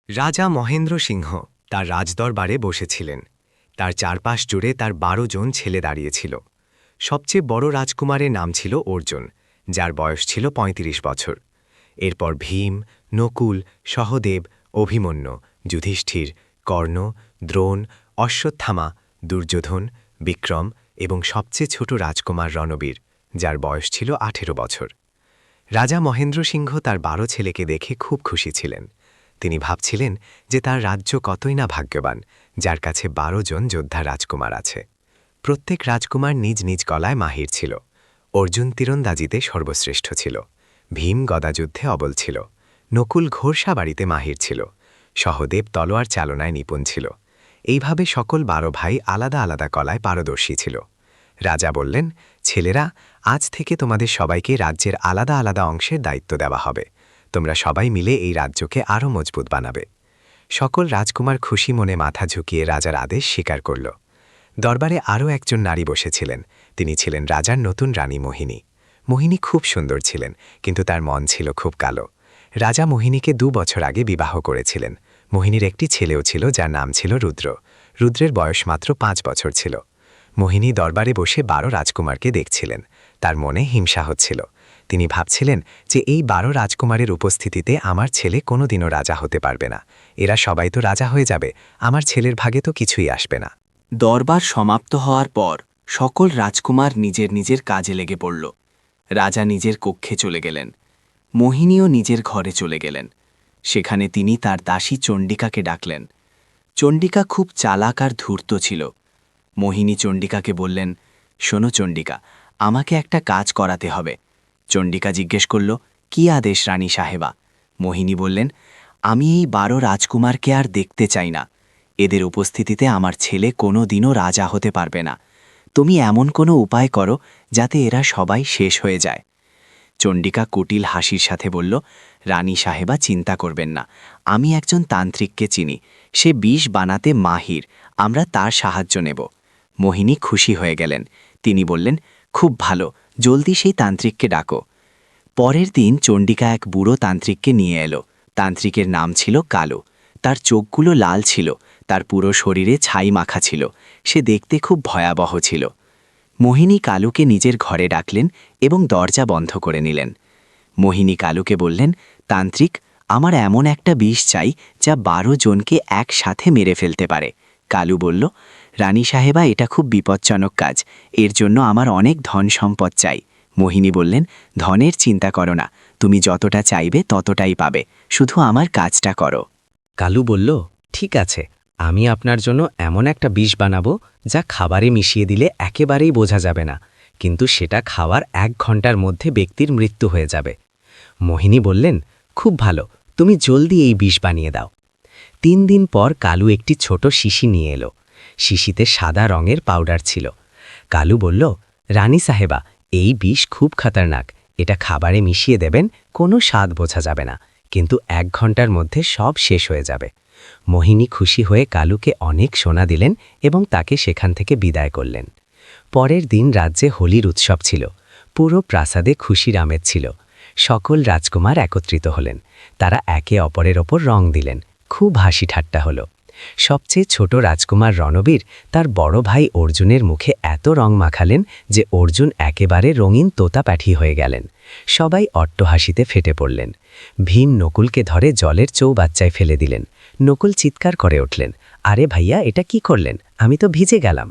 রাজা মহেন্দ্র সিংহ তার রাজদরবারে বসেছিলেন। তার চারপাশ জুড়ে তার ১২ জন ছেলে দাঁড়িয়েছিল। সবচেয়ে বড় রাজকুমারের নাম ছিল অর্জুন, যার বয়স ছিল ৩৫ বছর। এরপর ভীম, নকুল, সহদেব, অভিমন্যু, যুধিষ্ঠির, কর্ণ, দ্রোণ, অশ্বত্থামা, দুর্যোধন, বিক্রম এবং সবচেয়ে ছোট রাজকুমার রণবীর, যার বয়স ছিল ১৮ বছর। রাজা মহেন্দ্র সিংহ তার ১২ ছেলেকে দেখে খুব খুশি ছিলেন। তিনি ভাবছিলেন যে তার রাজ্য কতই না ভাগ্যবান, যার কাছে ১২ জন যোদ্ধা রাজকুমার আছে। প্রত্যেক রাজকুমার নিজ নিজ কলায় মাহির ছিল। অর্জুন তীরন্দাজিতে সর্বশ্রেষ্ঠ ছিল, ভীম গদাযুদ্ধে অবল ছিল, নকুল ঘোড়সাবাড়িতে মাহির ছিল, সহদেব তলোয়ার চালনায় নিপুণ ছিল। এইভাবে সকল ১২ ভাই আলাদা আলাদা কলায় পারদর্শী ছিল। রাজা বললেন, ছেলেরা, আজ থেকে তোমাদের সবাইকে রাজ্যের আলাদা আলাদা অংশের দায়িত্ব দেওয়া হবে। তোমরা সবাই মিলে এই রাজ্যকে আরও মজবুত বানাবে। সকল রাজকুমার খুশি মনে মাথা ঝুঁকিয়ে রাজার আদেশ স্বীকার করল। দরবারে আরও একজন নারী বসেছিলেন। তিনি ছিলেন রাজার নতুন রানী মোহিনী। মোহিনী খুব সুন্দর ছিলেন, কিন্তু তার মন ছিল খুব কালো। রাজা মোহিনীকে ২ বছর আগে বিবাহ করেছিলেন। মোহিনীর একটি ছেলেও ছিল, যার নাম ছিল রুদ্র। রুদ্রের বয়স মাত্র ৫ বছর ছিল। মোহিনী দরবারে বসে ১২ রাজকুমারকে দেখছিলেন। তার মনে হিংসা হচ্ছিল। তিনি ভাবছিলেন যে এই ১২ রাজকুমারের উপস্থিতিতে আমার ছেলে কোনোদিনও রাজা হতে পারবে না। এরা সবাই তো রাজা হয়ে যাবে, আমার ছেলের ভাগে তো কিছুই আসবে না। দরবার সমাপ্ত হওয়ার পর সকল রাজকুমার নিজের নিজের কাজে লেগে পড়ল। রাজা নিজের কক্ষে চলে গেলেন। মোহিনীও নিজের ঘরে চলে গেলেন। সেখানে তিনি তার দাসী চণ্ডিকাকে ডাকলেন। চণ্ডিকা খুব চালাক আর ধূর্ত ছিল। মোহিনী চণ্ডিকাকে বললেন, শোনো চণ্ডিকা, আমাকে একটা কাজ করাতে হবে। চণ্ডিকা জিজ্ঞেস করল, কি আদেশ রানী সাহেবা? মোহিনী বললেন, আমি এই ১২ রাজকুমারকে আর দেখতে চাই না। এদের উপস্থিতিতে আমার ছেলে কোনো দিনও রাজা হতে পারবে না। তুমি এমন কোনো উপায় করো যাতে এরা সবাই শেষ হয়ে যায়। চণ্ডিকা কুটিল হাসির সাথে বলল, রানী সাহেবা চিন্তা করবেন না, আমি একজন তান্ত্রিককে চিনি। সে বিষ বানাতে মাহির, আমরা তার সাহায্য নেব। মোহিনী খুশি হয়ে গেলেন। তিনি বললেন, খুব ভালো, জলদি সেই তান্ত্রিককে ডাকো। পরের দিন চণ্ডিকা এক বুড়ো তান্ত্রিককে নিয়ে এলো। তান্ত্রিকের নাম ছিল কালো। তার চোখগুলো লাল ছিল, তার পুরো শরীরে ছাই মাখা ছিল। সে দেখতে খুব ভয়াবহ ছিল। মোহিনী কালুকে নিজের ঘরে ডাকলেন এবং দরজা বন্ধ করে নিলেন। মোহিনী কালুকে বললেন, তান্ত্রিক, আমার এমন একটা বিষ চাই যা ১২ জনকে একসাথে মেরে ফেলতে পারে। কালু বলল, রানী সাহেবা, এটা খুব বিপজ্জনক কাজ। এর জন্য আমার অনেক ধন সম্পদ চাই। মোহিনী বললেন, ধনের চিন্তা করো না, তুমি যতটা চাইবে ততটাই পাবে, শুধু আমার কাজটা করো। কালু বলল, ঠিক আছে, আমি আপনার জন্য এমন একটা বিষ বানাবো যা খাবারে মিশিয়ে দিলে একেবারেই বোঝা যাবে না, কিন্তু সেটা খাওয়ার ১ ঘন্টার মধ্যে ব্যক্তির মৃত্যু হয়ে যাবে। মোহিনী বললেন, খুব ভালো, তুমি জলদি এই বিষ বানিয়ে দাও। ৩ দিন পর কালু একটি ছোট শিশি নিয়ে এলো। শিশিতে সাদা রঙের পাউডার ছিল। কালু বলল, রানী সাহেবা, এই বিষ খুব খতরনাক। এটা খাবারে মিশিয়ে দেবেন, কোনো স্বাদ বোঝা যাবে না, কিন্তু ১ ঘন্টার মধ্যে সব শেষ হয়ে যাবে। মোহিনী খুশি হয়ে কালুকে অনেক সোনা দিলেন এবং তাকে সেখান থেকে বিদায় করলেন। পরের দিন রাজ্যে হোলির উৎসব ছিল। পুরো প্রাসাদে খুশির আমেজ ছিল। সকল রাজকুমার একত্রিত হলেন। তারা একে অপরের ওপর রং দিলেন। খুব হাসি ঠাট্টা হল। সবচেয়ে ছোট রাজকুমার রণবীর তার বড় ভাই অর্জুনের মুখে এত রং মাখালেন যে অর্জুন একেবারে রঙিন তোতা পাঠি হয়ে গেলেন। সবাই অট্টহাসিতে ফেটে পড়লেন। ভীম নকুলকে ধরে জলের চৌবাচ্চায় ফেলে দিলেন। নকুল চিৎকার করে উঠলেন, আরে ভাইয়া, এটা কি করলেন? আমি তো ভিজে গেলাম।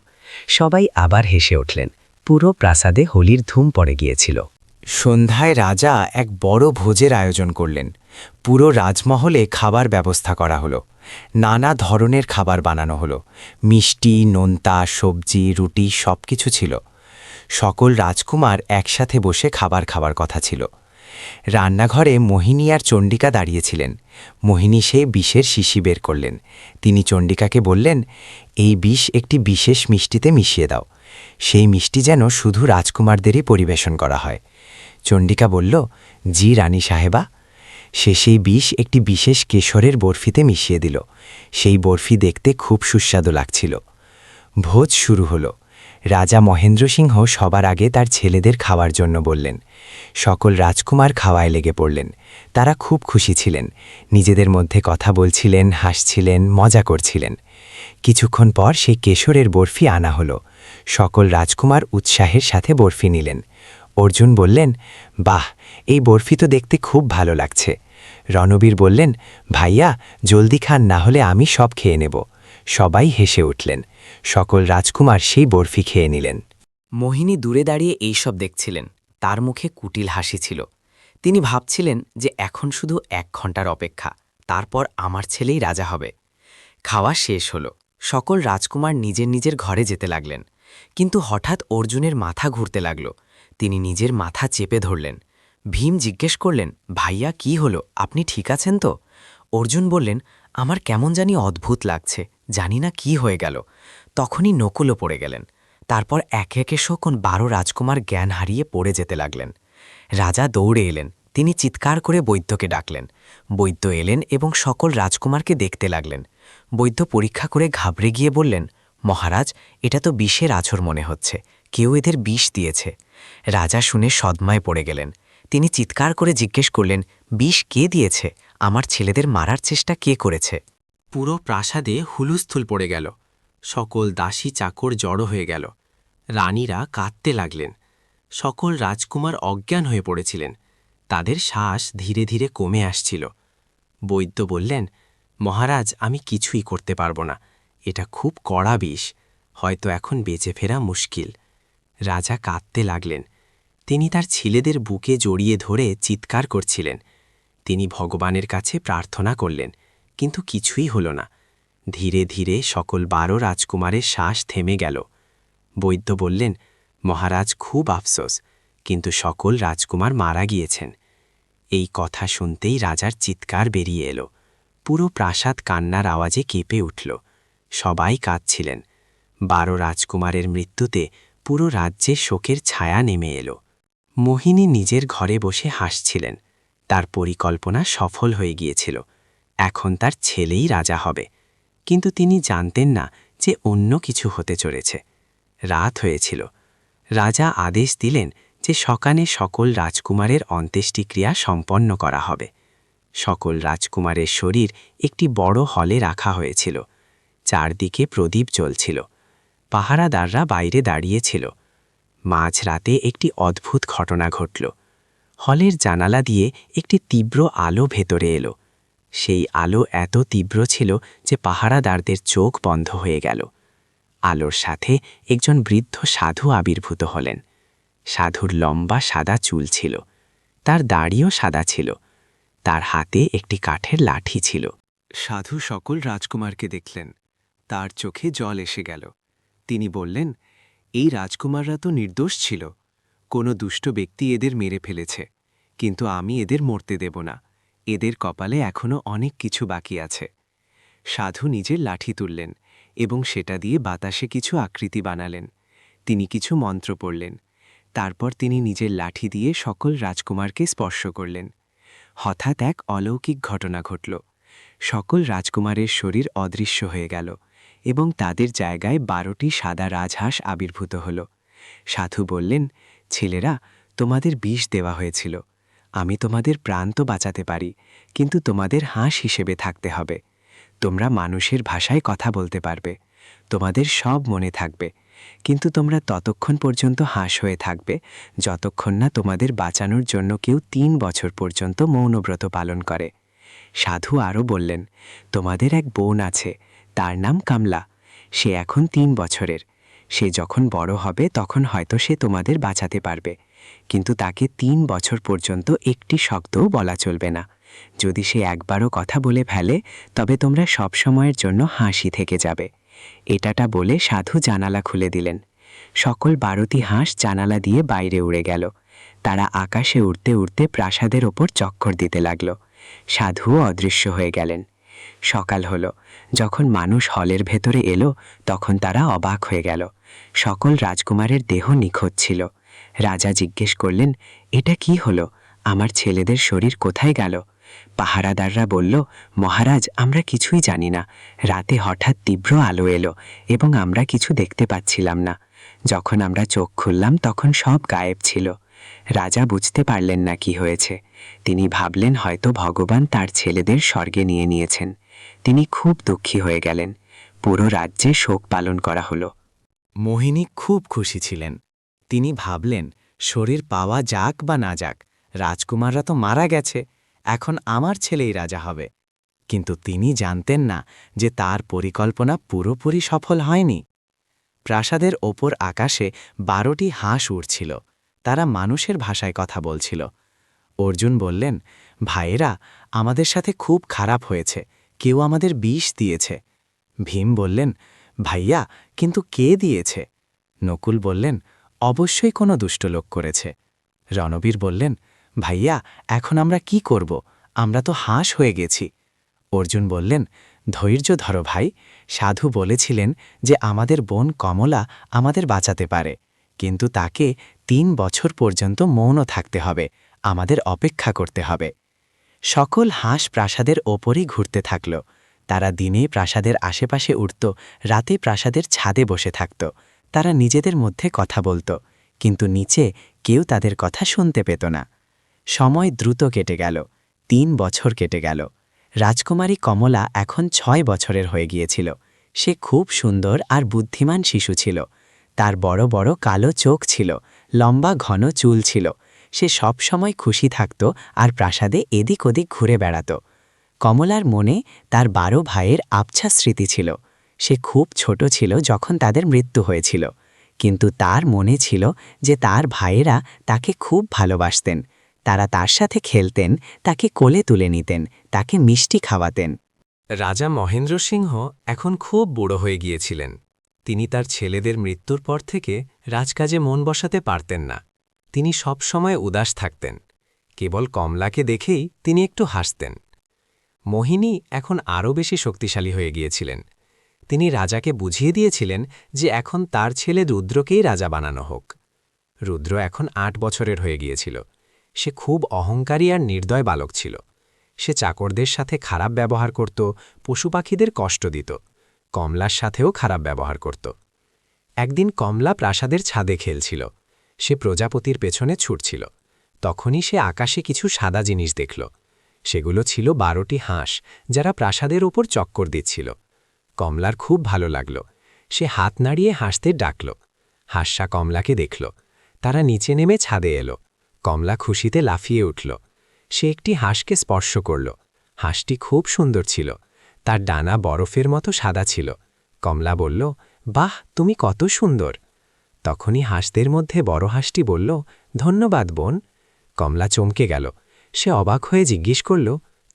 সবাই আবার হেসে উঠলেন। পুরো প্রাসাদে হোলির ধুম পড়ে গিয়েছিল। সন্ধ্যায় রাজা এক বড় ভোজের আয়োজন করলেন। পুরো রাজমহলে খাবার ব্যবস্থা করা হলো। নানা ধরনের খাবার বানানো হলো। মিষ্টি, নোনতা, সবজি, রুটি সবকিছু ছিল। সকল রাজকুমার একসাথে বসে খাবার খাওয়ার কথা ছিল। রান্নাঘরে মোহিনী আর চণ্ডিকা দাঁড়িয়েছিলেন। মোহিনী সেই বিষের শিশি বের করলেন। তিনি চণ্ডিকাকে বললেন, এই বিষ একটি বিশেষ মিষ্টিতে মিশিয়ে দাও। সেই মিষ্টি যেন শুধু রাজকুমারদেরই পরিবেশন করা হয়। চণ্ডিকা বলল, জি রানী সাহেবা। সে সেই বিষ একটি বিশেষ কেশরের বরফিতে মিশিয়ে দিল। সেই বরফি দেখতে খুব সুস্বাদু লাগছিল। ভোজ শুরু হলো। রাজা মহেন্দ্র সিংহ সবার আগে তার ছেলেদের খাওয়ার জন্য বললেন। সকল রাজকুমার খাওয়ায় লেগে পড়লেন। তারা খুব খুশি ছিলেন, নিজেদের মধ্যে কথা বলছিলেন, হাসছিলেন, মজা করছিলেন। কিছুক্ষণ পর সেই কেশরের বরফি আনা হলো। সকল রাজকুমার উৎসাহের সাথে বরফি নিলেন। অর্জুন বললেন, বাহ, এই বরফি তো দেখতে খুব ভালো লাগছে। রণবীর বললেন, ভাইয়া জলদি খান, না হলে আমি সব খেয়ে নেব। সবাই হেসে উঠলেন। সকল রাজকুমার সেই বরফি খেয়ে নিলেন। মোহিনী দূরে দাঁড়িয়ে এইসব দেখছিলেন। তার মুখে কুটিল হাসি ছিল। তিনি ভাবছিলেন যে এখন শুধু 1 ঘন্টার অপেক্ষা, তারপর আমার ছেলেই রাজা হবে। খাওয়া শেষ হল। সকল রাজকুমার নিজের নিজের ঘরে যেতে লাগলেন। কিন্তু হঠাৎ অর্জুনের মাথা ঘুরতে লাগল। তিনি নিজের মাথা চেপে ধরলেন। ভীম জিজ্ঞেস করলেন, ভাইয়া কি হলো, আপনি ঠিক আছেন তো? অর্জুন বললেন, আমার কেমন জানি অদ্ভুত লাগছে, জানি না কি হয়ে গেল। তখনই নকুলও পড়ে গেলেন। তারপর একে একে সকল 12 রাজকুমার জ্ঞান হারিয়ে পড়ে যেতে লাগলেন। রাজা দৌড়ে এলেন। তিনি চিৎকার করে বৈদ্যকে ডাকলেন। বৈদ্য এলেন এবং সকল রাজকুমারকে দেখতে লাগলেন। বৈদ্য পরীক্ষা করে ঘাবড়ে গিয়ে বললেন, মহারাজ, এটা তো বিষের আছর মনে হচ্ছে, কেউ এদের বিষ দিয়েছে। রাজা শুনে সদমায় পড়ে গেলেন। তিনি চিৎকার করে জিজ্ঞেস করলেন, বিষ কে দিয়েছে? আমার ছেলেদের মারার চেষ্টা কে করেছে? পুরো প্রাসাদে হুলুস্থুল পড়ে গেল। সকল দাসী চাকর জড়ো হয়ে গেল। রানীরা কাঁদতে লাগলেন। সকল রাজকুমার অজ্ঞান হয়ে পড়েছিলেন। তাদের শ্বাস ধীরে ধীরে কমে আসছিল। বৈদ্য বললেন, মহারাজ, আমি কিছুই করতে পারব না, এটা খুব কড়া বিষ, হয়তো এখন বেঁচে ফেরা মুশকিল। রাজা কাঁদতে লাগলেন। তিনি তার ছেলেদের বুকে জড়িয়ে ধরে চিৎকার করছিলেন। তিনি ভগবানের কাছে প্রার্থনা করলেন, কিন্তু কিছুই হল না। ধীরে ধীরে সকল 12 রাজকুমারের শ্বাস থেমে গেল। বৈদ্য বললেন, মহারাজ, খুব আফসোস, কিন্তু সকল রাজকুমার মারা গিয়েছেন। এই কথা শুনতেই রাজার চিৎকার বেরিয়ে এলো। পুরো প্রাসাদ কান্নার আওয়াজে কেঁপে উঠল। সবাই কাঁদছিলেন। 12 রাজকুমারের মৃত্যুতে পুরো রাজ্যে শোকের ছায়া নেমে এলো। মোহিনী নিজের ঘরে বসে হাসছিলেন। তার পরিকল্পনা সফল হয়ে গিয়েছিল। এখন তার ছেলেই রাজা হবে। কিন্তু তিনি জানতেন না যে অন্য কিছু হতে চলেছে। রাত হয়েছিল। রাজা আদেশ দিলেন যে সকালে সকল রাজকুমারের অন্ত্যেষ্টিক্রিয়া সম্পন্ন করা হবে। সকল রাজকুমারের শরীর একটি বড় হলে রাখা হয়েছিল। চারদিকে প্রদীপ জ্বলছিল। পাহারাদাররা বাইরে দাঁড়িয়েছিল। মাঝরাতে একটি অদ্ভুত ঘটনা ঘটল। হলের জানালা দিয়ে একটি তীব্র আলো ভেতরে এলো। সেই আলো এত তীব্র ছিল যে পাহারাদারদের চোখ বন্ধ হয়ে গেল। আলোর সাথে একজন বৃদ্ধ সাধু আবির্ভূত হলেন। সাধুর লম্বা সাদা চুল ছিল। তার দাড়িও সাদা ছিল। তার হাতে একটি কাঠের লাঠি ছিল। সাধু সকল রাজকুমারকে দেখলেন। তার চোখে জল এসে গেল। তিনি বললেন, এই রাজকুমাররা তো নির্দোষ ছিল। কোনো দুষ্ট ব্যক্তি এদের মেরে ফেলেছে, কিন্তু আমি এদের মরতে দেব না। এদের কপালে এখনও অনেক কিছু বাকি আছে। সাধু নিজের লাঠি তুললেন এবং সেটা দিয়ে বাতাসে কিছু আকৃতি বানালেন। তিনি কিছু মন্ত্র পড়লেন। তারপর তিনি নিজের লাঠি দিয়ে সকল রাজকুমারকে স্পর্শ করলেন। হঠাৎ এক অলৌকিক ঘটনা ঘটল। সকল রাজকুমারের শরীর অদৃশ্য হয়ে গেল এবং তাদের জায়গায় 12টি সাদা রাজহাঁস আবির্ভূত হল। সাধু বললেন, ছেলেরা, তোমাদের বিষ দেওয়া হয়েছিল। আমি তোমাদের প্রাণ তো বাঁচাতে পারি, কিন্তু তোমাদের হাঁস হিসেবে থাকতে হবে। তোমরা মানুষের ভাষায় কথা বলতে পারবে, তোমাদের সব মনে থাকবে, কিন্তু তোমরা ততক্ষণ পর্যন্ত হাঁস হয়ে থাকবে যতক্ষণ না তোমাদের বাঁচানোর জন্য কেউ 3 বছর পর্যন্ত মৌনব্রত পালন করে। সাধু আরও বললেন, তোমাদের এক বোন আছে, তার নাম কামলা। সে এখন 3 বছরের। সে যখন বড় হবে তখন হয়তো সে তোমাদের বাঁচাতে পারবে, কিন্তু তাকে 3 বছর পর্যন্ত একটি শব্দও বলা চলবে না। যদি সে একবারও কথা বলে ফেলে তবে তোমরা সব সময়ের জন্য হাসি থেকে যাবে। এটাটা বলে সাধু জানালা খুলে দিলেন। সকল 12টি হাঁস জানালা দিয়ে বাইরে উড়ে গেল। তারা আকাশে উড়তে উড়তে প্রাসাদের ওপর চক্কর দিতে লাগল। সাধুও অদৃশ্য হয়ে গেলেন। সকাল হলো। যখন মানুষ হলের ভেতরে এলো তখন তারা অবাক হয়ে গেল। সকল রাজকুমারের দেহ নিখোঁজ ছিল। রাজা জিজ্ঞেস করলেন, এটা কি হলো? আমার ছেলেদের শরীর কোথায় গেল? পাহারাদাররা বলল, মহারাজ, আমরা কিছুই জানি না। রাতে হঠাৎ তীব্র আলো এলো এবং আমরা কিছু দেখতে পাচ্ছিলাম না। যখন আমরা চোখ খুললাম তখন সব গায়েব ছিল। রাজা বুঝতে পারলেন না কি হয়েছে। তিনি ভাবলেন হয়তো ভগবান তার ছেলেদের স্বর্গে নিয়ে নিয়েছেন। তিনি খুব দুঃখী হয়ে গেলেন। পুরো রাজ্যে শোক পালন করা হলো। মোহিনী খুব খুশি ছিলেন। তিনি ভাবলেন, শরীর পাওয়া যাক বা না যাক, রাজকুমাররা তো মারা গেছে, এখন আমার ছেলেই রাজা হবে। কিন্তু তিনি জানতেন না যে তার পরিকল্পনা পুরোপুরি সফল হয়নি। প্রাসাদের ওপর আকাশে 12টি হাঁস উড়ছিল। তারা মানুষের ভাষায় কথা বলছিল। অর্জুন বললেন, ভাইয়েরা, আমাদের সাথে খুব খারাপ হয়েছে, কেউ আমাদের বিষ দিয়েছে। ভীম বললেন, ভাইয়া, কিন্তু কে দিয়েছে? নকুল বললেন, অবশ্যই কোনো দুষ্ট লোক করেছে। রণবীর বললেন, ভাইয়া, এখন আমরা কি করব? আমরা তো হাঁস হয়ে গেছি। অর্জুন বললেন, ধৈর্য ধরো ভাই, সাধু বলেছিলেন যে আমাদের বোন কমলা আমাদের বাঁচাতে পারে, কিন্তু তাকে 3 বছর পর্যন্ত মৌন থাকতে হবে, আমাদের অপেক্ষা করতে হবে। সকল হাঁস প্রাসাদের ওপরই ঘুরতে থাকল। তারা দিনে প্রাসাদের আশেপাশে উড়ত, রাতে প্রাসাদের ছাদে বসে থাকত। তারা নিজেদের মধ্যে কথা বলত, কিন্তু নিচে কেউ তাদের কথা শুনতে পেত না। সময় দ্রুত কেটে গেল। 3 বছর কেটে গেল। রাজকুমারী কমলা এখন 6 বছরের হয়ে গিয়েছিল। সে খুব সুন্দর আর বুদ্ধিমান শিশু ছিল। তার বড় বড় কালো চোখ ছিল, লম্বা ঘন চুল ছিল। সে সব সময় খুশি থাকত আর প্রাসাদে এদিক ওদিক ঘুরে বেড়াত। কমলার মনে তার 12 ভাইয়ের আবছা স্মৃতি ছিল। সে খুব ছোট ছিল যখন তাদের মৃত্যু হয়েছিল, কিন্তু তার মনে ছিল যে তার ভাইয়েরা তাকে খুব ভালোবাসতেন। তারা তার সাথে খেলতেন, তাকে কোলে তুলে নিতেন, তাকে মিষ্টি খাওয়াতেন। রাজা মহেন্দ্র সিংহ এখন খুব বুড়ো হয়ে গিয়েছিলেন। তিনি তার ছেলেদের মৃত্যুর পর থেকে রাজকাজে মন বসাতে পারতেন না। তিনি সব সময় উদাস থাকতেন। কেবল কমলাকে দেখেই তিনি একটু হাসতেন। মোহিনী এখন আরও বেশি শক্তিশালী হয়ে গিয়েছিলেন। তিনি রাজাকে বুঝিয়ে দিয়েছিলেন যে এখন তার ছেলে রুদ্রকেই রাজা বানানো হোক। রুদ্র এখন 8 বছরের হয়ে গিয়েছিল। সে খুব অহংকারী আর নির্দয় বালক ছিল। সে চাকরদের সাথে খারাপ ব্যবহার করত, পশু পাখিদের কষ্ট দিত, কমলার সাথেও খারাপ ব্যবহার করত। একদিন কমলা প্রাসাদের ছাদে খেলছিল। সে প্রজাপতির পেছনে ছুটছিল। তখনই সে আকাশে কিছু সাদা জিনিস দেখল। সেগুলো ছিল 12টি হাঁস, যারা প্রাসাদের ওপর চক্কর দিচ্ছিল। কমলার খুব ভালো লাগল। সে হাত নাড়িয়ে হাঁসদের ডাকল। হাঁসা কমলাকে দেখল। তারা নিচে নেমে ছাদে এলো। কমলা খুশিতে লাফিয়ে উঠল। সে একটি হাঁসকে স্পর্শ করল। হাঁসটি খুব সুন্দর ছিল। তার ডানা বরফের মতো সাদা ছিল। কমলা বলল, বাহ, তুমি কত সুন্দর। তখনই হাঁসদের মধ্যে বড় হাঁসটি বলল, ধন্যবাদ বোন। কমলা চমকে গেল। সে অবাক হয়ে জিজ্ঞেস করল,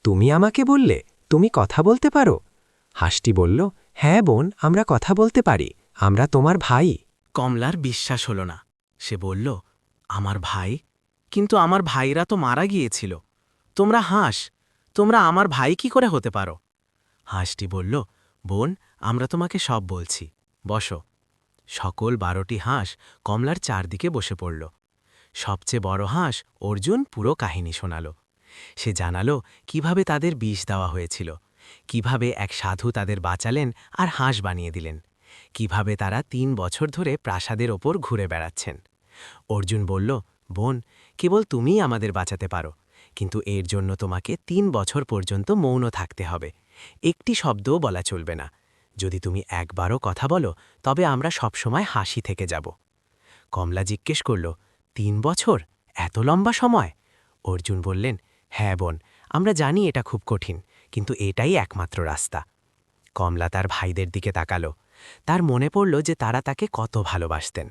তুমি আমাকে বললে তুমি কথা বলতে পারো? হাঁসটি বলল, হ্যাঁ বোন, আমরা কথা বলতে পারি, আমরা তোমার ভাই। কমলার বিশ্বাস হল না। সে বলল, আমার ভাই? কিন্তু আমার ভাইরা তো মারা গিয়েছিল। তোমরা হাঁস, তোমরা আমার ভাই কি করে হতে পারো? হাঁসটি বলল, বোন, আমরা তোমাকে সব বলছি, বসো। সকল 12টি হাঁস কমলার চারদিকে বসে পড়ল। সবচেয়ে বড় হাঁস অর্জুন পুরো কাহিনী শোনাল। সে জানালো কিভাবে তাদের বিষ দেওয়া হয়েছিল, কিভাবে এক সাধু তাদের বাঁচালেন আর হাঁস বানিয়ে দিলেন, কিভাবে তারা 3 বছর ধরে প্রাসাদের ওপর ঘুরে বেড়াচ্ছেন। অর্জুন বলল, বোন, কেবল তুমিই আমাদের বাঁচাতে পারো, কিন্তু এর জন্য তোমাকে 3 বছর পর্যন্ত মৌন থাকতে হবে। একটি শব্দও বলা চলবে না। যদি তুমি একবারও কথা বলো, তবে আমরা সবসময় হাসি থেকে যাব। কমলা জিজ্ঞেস করল, 3 বছর? এত লম্বা সময়? অর্জুন বললেন, হ্যাঁ বোন, আমরা জানি এটা খুব কঠিন, কিন্তু এটাই একমাত্র রাস্তা। কমলা তার ভাইদের দিকে তাকালো। তার মনে পড়ল যে তারা তাকে কত ভালোবাসতেন।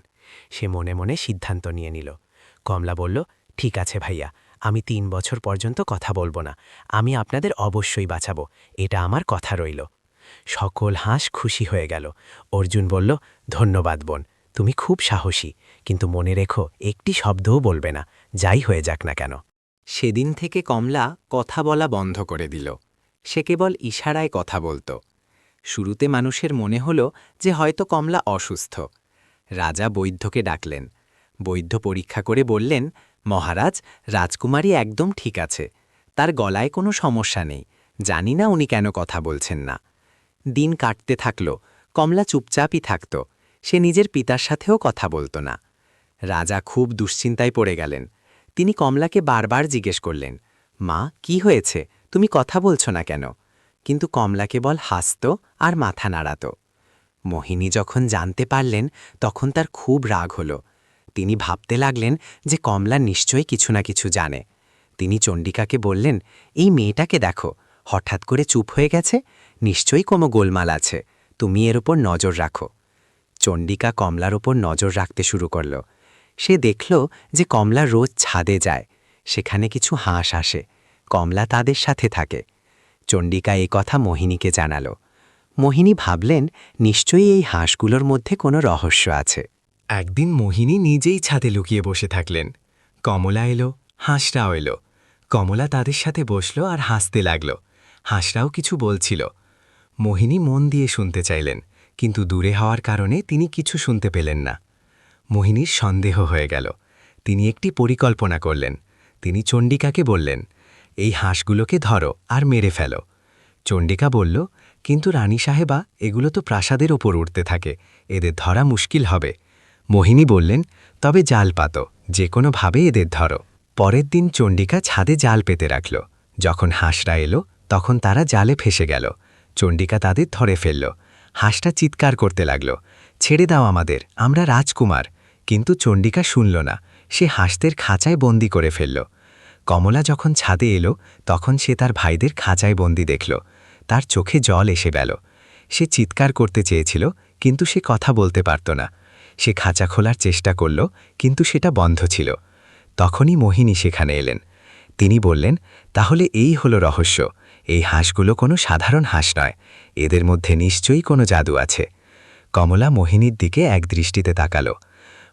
সে মনে মনে সিদ্ধান্ত নিয়ে নিল। কমলা বলল, ঠিক আছে ভাইয়া, আমি 3 বছর পর্যন্ত কথা বলবো না। আমি আপনাদের অবশ্যই বাঁচাবো, এটা আমার কথা রইল। সকল হাঁস খুশি হয়ে গেল। অর্জুন বলল, ধন্যবাদ বোন, তুমি খুব সাহসী, কিন্তু মনে রেখো একটি শব্দও বলবে না, যাই হয়ে যাক না কেন। সেদিন থেকে কমলা কথা বলা বন্ধ করে দিল। সে কেবল ইশারায় কথা বলত। শুরুতে মানুষের মনে হল যে হয়তো কমলা অসুস্থ। রাজা বৈদ্যকে ডাকলেন। বৈদ্য পরীক্ষা করে বললেন, মহারাজ, রাজকুমারী একদম ঠিক আছে, তার গলায় কোনো সমস্যা নেই, জানি না উনি কেন কথা বলছেন না। দিন কাটতে থাকল। কমলা চুপচাপই থাকত। সে নিজের পিতার সাথেও কথা বলতো না। রাজা খুব দুশ্চিন্তায় পড়ে গেলেন। তিনি কমলাকে বারবার জিজ্ঞেস করলেন, মা, কি হয়েছে? তুমি কথা বলছো না কেন? কিন্তু কমলা কেবল হাসত আর মাথা নাড়াত। মোহিনী যখন জানতে পারলেন তখন তার খুব রাগ হল। তিনি ভাবতে লাগলেন যে কমলা নিশ্চয়ই কিছু না কিছু জানে। তিনি চণ্ডিকাকে বললেন, এই মেয়েটাকে দেখো, হঠাৎ করে চুপ হয়ে গেছে, নিশ্চয়ই কোনো গোলমাল আছে, তুমি এর ওপর নজর রাখো। চণ্ডিকা কমলার ওপর নজর রাখতে শুরু করল। সে দেখল যে কমলা রোজ ছাদে যায়, সেখানে কিছু হাঁস আসে, কমলা তাদের সাথে থাকে। চণ্ডিকা এই কথা মোহিনীকে জানাল। মোহিনী ভাবলেন নিশ্চয়ই এই হাঁসগুলোর মধ্যে কোনো রহস্য আছে। একদিন মোহিনী নিজেই ছাদে লুকিয়ে বসে থাকলেন। কমলা এলো, হাঁসরাও এলো। কমলা তাদের সাথে বসল আর হাসতে লাগল। হাঁসরাও কিছু বলছিল। মোহিনী মন দিয়ে শুনতে চাইলেন, কিন্তু দূরে হওয়ার কারণে তিনি কিছু শুনতে পেলেন না। মোহিনীর সন্দেহ হয়ে গেল। তিনি একটি পরিকল্পনা করলেন। তিনি চণ্ডিকাকে বললেন, এই হাঁসগুলোকে ধরো আর মেরে ফেলো। চণ্ডিকা বলল, কিন্তু রানী সাহেবা, এগুলো তো প্রাসাদের ওপর উঠতে থাকে, এদের ধরা মুশকিল হবে। মোহিনী বললেন, তবে জাল পাতো, যে কোনোভাবে এদের ধরো। পরের দিন চণ্ডিকা ছাদে জাল পেতে রাখল। যখন হাঁসরা এলো তখন তারা জালে ফেসে গেল। চণ্ডিকা তাদের ধরে ফেলল। হাঁসটা চিৎকার করতে লাগল, ছেড়ে দাও আমাদের, আমরা রাজকুমার। কিন্তু চণ্ডিকা শুনল না, সে হাঁসদের খাঁচায় বন্দি করে ফেলল। কমলা যখন ছাদে এলো তখন সে তার ভাইদের খাঁচায় বন্দি দেখল। তার চোখে জল এসে গেল। সে চিৎকার করতে চেয়েছিল, কিন্তু সে কথা বলতে পারত না। সে খাঁচা খোলার চেষ্টা করল, কিন্তু সেটা বন্ধ ছিল। তখনই মোহিনী সেখানে এলেন। তিনি বললেন, তাহলে এই হলো রহস্য, এই হাঁসগুলো কোনো সাধারণ হাঁস নয়, এদের মধ্যে নিশ্চয়ই কোনো জাদু আছে। কমলা মোহিনীর দিকে এক দৃষ্টিতে তাকালো।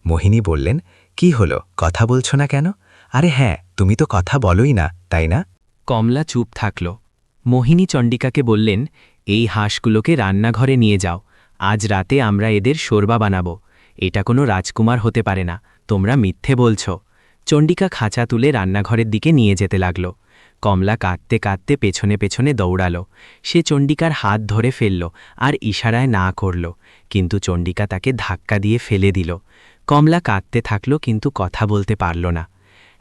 মোহিনী বললেন, কি হলো, কথা বলছো না কেন? আরে হ্যাঁ, তুমি তো কথা বলোই না, তাই না? কমলা চুপ থাকল। মোহিনী চণ্ডিকাকে বললেন, এই হাঁসগুলোকে রান্নাঘরে নিয়ে যাও, আজ রাতে আমরা এদের শোরবা বানাবো। এটা কোনো রাজকুমার হতে পারে না, তোমরা মিথ্যে বলছ। চণ্ডিকা খাঁচা তুলে রান্নাঘরের দিকে নিয়ে যেতে লাগল। কমলা কাঁদতে কাঁদতে পেছনে পেছনে দৌড়াল। সে চণ্ডিকার হাত ধরে ফেলল আর ইশারায় না করল, কিন্তু চণ্ডিকা তাকে ধাক্কা দিয়ে ফেলে দিল। কমলা কাঁদতে থাকল, কিন্তু কথা বলতে পারল না।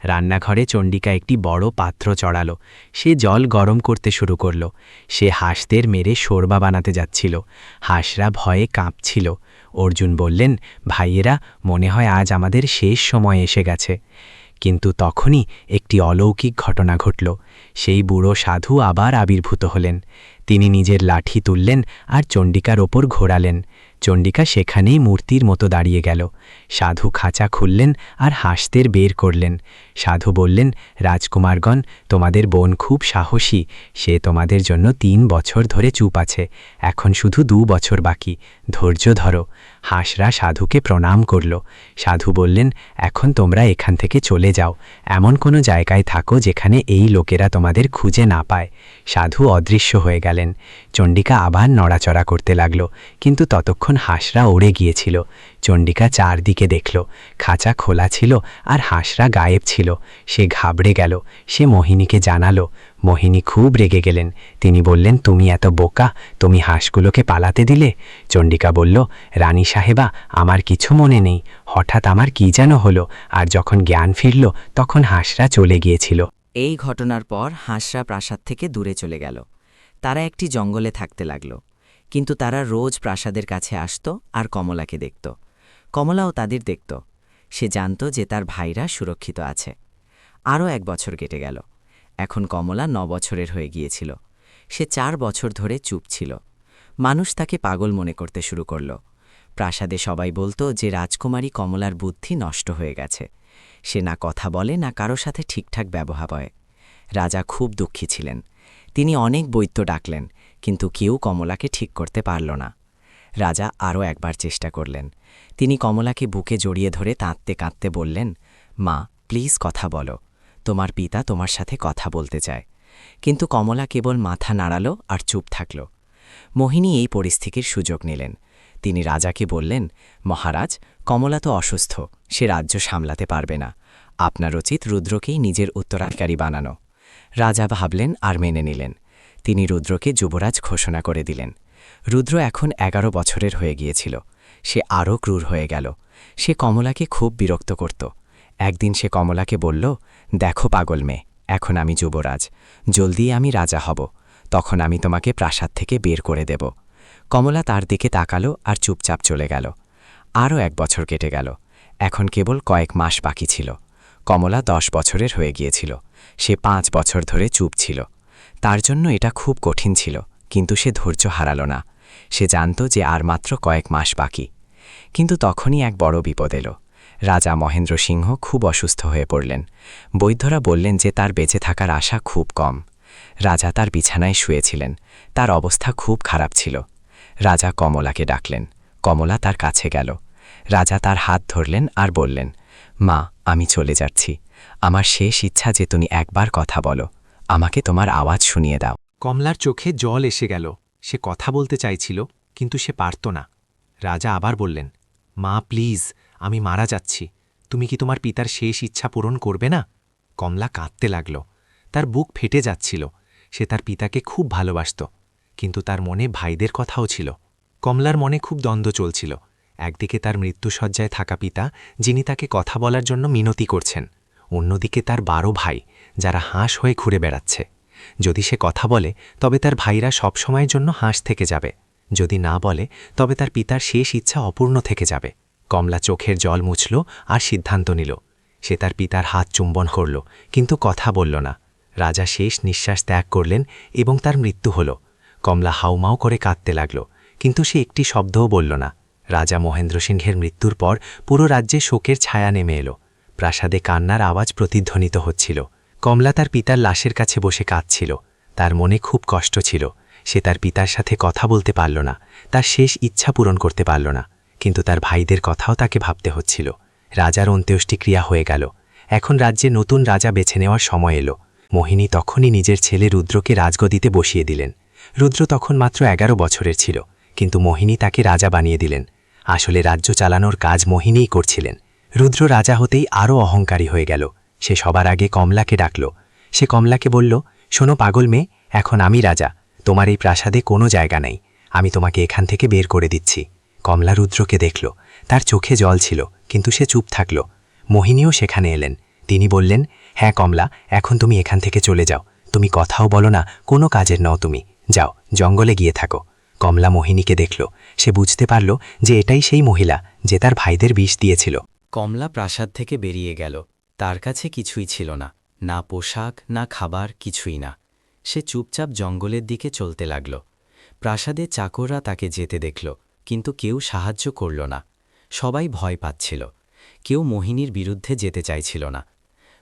রান্নাঘরে চণ্ডিকা একটি বড় পাত্র চড়াল। সে জল গরম করতে শুরু করল। সে হাঁসদের মেরে শোরবা বানাতে যাচ্ছিল। হাঁসরা ভয়ে কাঁপছিল। অর্জুন বললেন, ভাইয়েরা, মনে হয় আজ আমাদের শেষ সময় এসে গেছে। কিন্তু তখনই একটি অলৌকিক ঘটনা ঘটল। সেই বুড়ো সাধু আবার আবির্ভূত হলেন। তিনি নিজের লাঠি তুললেন আর চণ্ডিকার ওপর ঘোরালেন। চণ্ডিকা সেখানেই মূর্তির মতো দাঁড়িয়ে গেল। সাধু খাঁচা খুললেন আর হাঁসদের বের করলেন। সাধু বললেন, রাজকুমারগণ, তোমাদের বোন খুব সাহসী, সে তোমাদের জন্য 3 বছর ধরে চুপ আছে, এখন শুধু 2 বছর বাকি, ধৈর্য ধরো। হাঁসরা সাধুকে প্রণাম করল। সাধু বললেন, এখন তোমরা এখান থেকে চলে যাও, এমন কোনো জায়গায় থাকো যেখানে এই লোকেরা তোমাদের খুঁজে না পায়। সাধু অদৃশ্য হয়ে গেলেন। চণ্ডিকা আবার নড়াচড়া করতে লাগল, কিন্তু ততক্ষণ হাঁসরা উড়ে গিয়েছিল। চণ্ডিকা চারদিকে দেখল, খাঁচা খোলা ছিল আর হাঁসরা গায়েব ছিল। সে ঘাবড়ে গেল। সে মোহিনীকে জানালো। মোহিনী খুব রেগে গেলেন। তিনি বললেন, তুমি এত বোকা, তুমি হাঁসগুলোকে পালাতে দিলে? চণ্ডিকা বলল, রানী সাহেবা, আমার কিছু মনে নেই, হঠাৎ আমার কি যেন হলো, আর যখন জ্ঞান ফিরল তখন হাঁসরা চলে গিয়েছিল। এই ঘটনার পর হাঁসরা প্রাসাদ থেকে দূরে চলে গেল। তারা একটি জঙ্গলে থাকতে লাগল। কিন্তু তারা রোজ প্রাসাদের কাছে আসত আর কমলাকে দেখত। কমলাও তাদের দেখত। সে জানত যে তার ভাইরা সুরক্ষিত আছে। আরও 1 বছর কেটে গেল। এখন কমলা 9 বছরের হয়ে গিয়েছিল। সে 4 বছর ধরে চুপ ছিল। মানুষ তাকে পাগল মনে করতে শুরু করল। প্রাসাদে সবাই বলতো যে রাজকুমারী কমলার বুদ্ধি নষ্ট হয়ে গেছে। সে না কথা বলে, না কারো সাথে ঠিকঠাক ব্যবহার করে। রাজা খুব দুঃখী ছিলেন। তিনি অনেক বৈদ্য ডাকলেন, কিন্তু কেউ কমলাকে ঠিক করতে পারল না। রাজা আরও একবার চেষ্টা করলেন। তিনি কমলাকে বুকে জড়িয়ে ধরে কাঁদতে কাঁদতে বললেন, মা, প্লিজ কথা বলো, তোমার পিতা তোমার সাথে কথা বলতে চায়। কিন্তু কমলা কেবল মাথা নাড়াল আর চুপ থাকল। মোহিনী এই পরিস্থিতির সুযোগ নিলেন। তিনি রাজাকে বললেন, মহারাজ, কমলা তো অসুস্থ, সে রাজ্য সামলাতে পারবে না, আপনার উচিত রুদ্রকেই নিজের উত্তরাধিকারী বানানো। রাজা ভাবলেন আর মেনে নিলেন। তিনি রুদ্রকে যুবরাজ ঘোষণা করে দিলেন। রুদ্র এখন 11 বছরের হয়ে গিয়েছিল। সে আরও ক্রূর হয়ে গেল। সে কমলাকে খুব বিরক্ত করত। একদিন সে কমলাকে বলল, দেখো পাগল মেয়ে, এখন আমি যুবরাজ, জলদি আমি রাজা হব, তখন আমি তোমাকে প্রাসাদ থেকে বের করে দেব। কমলা তার দিকে তাকালো আর চুপচাপ চলে গেল। আরও 1 বছর কেটে গেল। এখন কেবল কয়েক মাস বাকি ছিল। কমলা 10 বছরের হয়ে গিয়েছিল। সে 5 বছর ধরে চুপ ছিল। তার জন্য এটা খুব কঠিন ছিল, কিন্তু সে ধৈর্য হারাল না। সে জানত যে আর মাত্র কয়েক মাস বাকি। কিন্তু তখনই এক বড় বিপদ এলো। রাজা মহেন্দ্র সিংহ খুব অসুস্থ হয়ে পড়লেন। বৈদ্যরা বললেন যে তার বেঁচে থাকার আশা খুব কম। রাজা তার বিছানায় শুয়েছিলেন। তার অবস্থা খুব খারাপ ছিল। রাজা কমলাকে ডাকলেন। কমলা তার কাছে গেল। রাজা তার হাত ধরলেন আর বললেন, মা, আমি চলে যাচ্ছি। আমার শেষ ইচ্ছা যে তুমি একবার কথা বলো, আমাকে তোমার আওয়াজ শুনিয়ে দাও। কমলার চোখে জল এসে গেল। সে কথা বলতে চাইছিল, কিন্তু সে পারত না। রাজা আবার বললেন, মা প্লিজ, আমি মারা যাচ্ছি, তুমি কি তোমার পিতার শেষ ইচ্ছা পূরণ করবে না? কমলা কাঁদতে লাগল। তার বুক ফেটে যাচ্ছিল। সে তার পিতাকে খুব ভালোবাসত, কিন্তু তার মনে ভাইদের কথাও ছিল। কমলার মনে খুব দ্বন্দ্ব চলছিল। একদিকে তার মৃত্যুশয্যায় থাকা পিতা, যিনি তাকে কথা বলার জন্য মিনতি করছেন, অন্যদিকে তার 12 ভাই, যারা হাঁস হয়ে ঘুরে বেড়াচ্ছে। যদি সে কথা বলে তবে তার ভাইরা সবসময়ের জন্য হাঁস থেকে যাবে, যদি না বলে তবে তার পিতার শেষ ইচ্ছা অপূর্ণ থেকে যাবে। কমলা চোখের জল মুছল আর সিদ্ধান্ত নিল। সে তার পিতার হাত চুম্বন করল, কিন্তু কথা বলল না। রাজা শেষ নিঃশ্বাস ত্যাগ করলেন এবং তার মৃত্যু হল। কমলা হাউমাউ করে কাঁদতে লাগল, কিন্তু সে একটি শব্দও বলল না। রাজা মহেন্দ্র সিংহের মৃত্যুর পর পুরো রাজ্যে শোকের ছায়া নেমে এলো। প্রাসাদে কান্নার আওয়াজ প্রতিধ্বনিত হচ্ছিল। কমলা তার পিতার লাশের কাছে বসে কাঁদছিল। তার মনে খুব কষ্ট ছিল। সে তার পিতার সাথে কথা বলতে পারল না, তার শেষ ইচ্ছা পূরণ করতে পারল না, কিন্তু তার ভাইদের কথাও তাকে ভাবতে হচ্ছিল। রাজার অন্ত্যেষ্টিক্রিয়া হয়ে গেল। এখন রাজ্যে নতুন রাজা বেছে নেওয়ার সময় এলো। মোহিনী তখনই নিজের ছেলে রুদ্রকে রাজগদিতে বসিয়ে দিলেন। রুদ্র তখন মাত্র 11 বছরের ছিল, কিন্তু মোহিনী তাকে রাজা বানিয়ে দিলেন। আসলে রাজ্য চালানোর কাজ মোহিনীই করছিলেন। রুদ্র রাজা হতেই আরও অহংকারী হয়ে গেল। সে সবার আগে কমলাকে ডাকল। সে কমলাকে বলল, শোনো পাগল মেয়ে, এখন আমি রাজা, তোমার এই প্রাসাদে কোনো জায়গা নেই, আমি তোমাকে এখান থেকে বের করে দিচ্ছি। কমলা রুদ্রকে দেখল। তার চোখে জল ছিল, কিন্তু সে চুপ থাকল। মোহিনীও সেখানে এলেন। তিনি বললেন, হ্যাঁ কমলা, এখন তুমি এখান থেকে চলে যাও, তুমি কথাও বলো না, কোনো কাজের নও, তুমি যাও, জঙ্গলে গিয়ে থাকো। কমলা মোহিনীকে দেখল। সে বুঝতে পারল যে এটাই সেই মহিলা যে তার ভাইদের বিষ দিয়েছিল। কমলা প্রাসাদ থেকে বেরিয়ে গেল। তার কাছে কিছুই ছিল না, না পোশাক, না খাবার, কিছুই না। সে চুপচাপ জঙ্গলের দিকে চলতে লাগল। প্রাসাদে চাকররা তাকে যেতে দেখল, কিন্তু কেউ সাহায্য করল না। সবাই ভয় পাচ্ছিল। কেউ মোহিনীর বিরুদ্ধে যেতে চাইছিল না।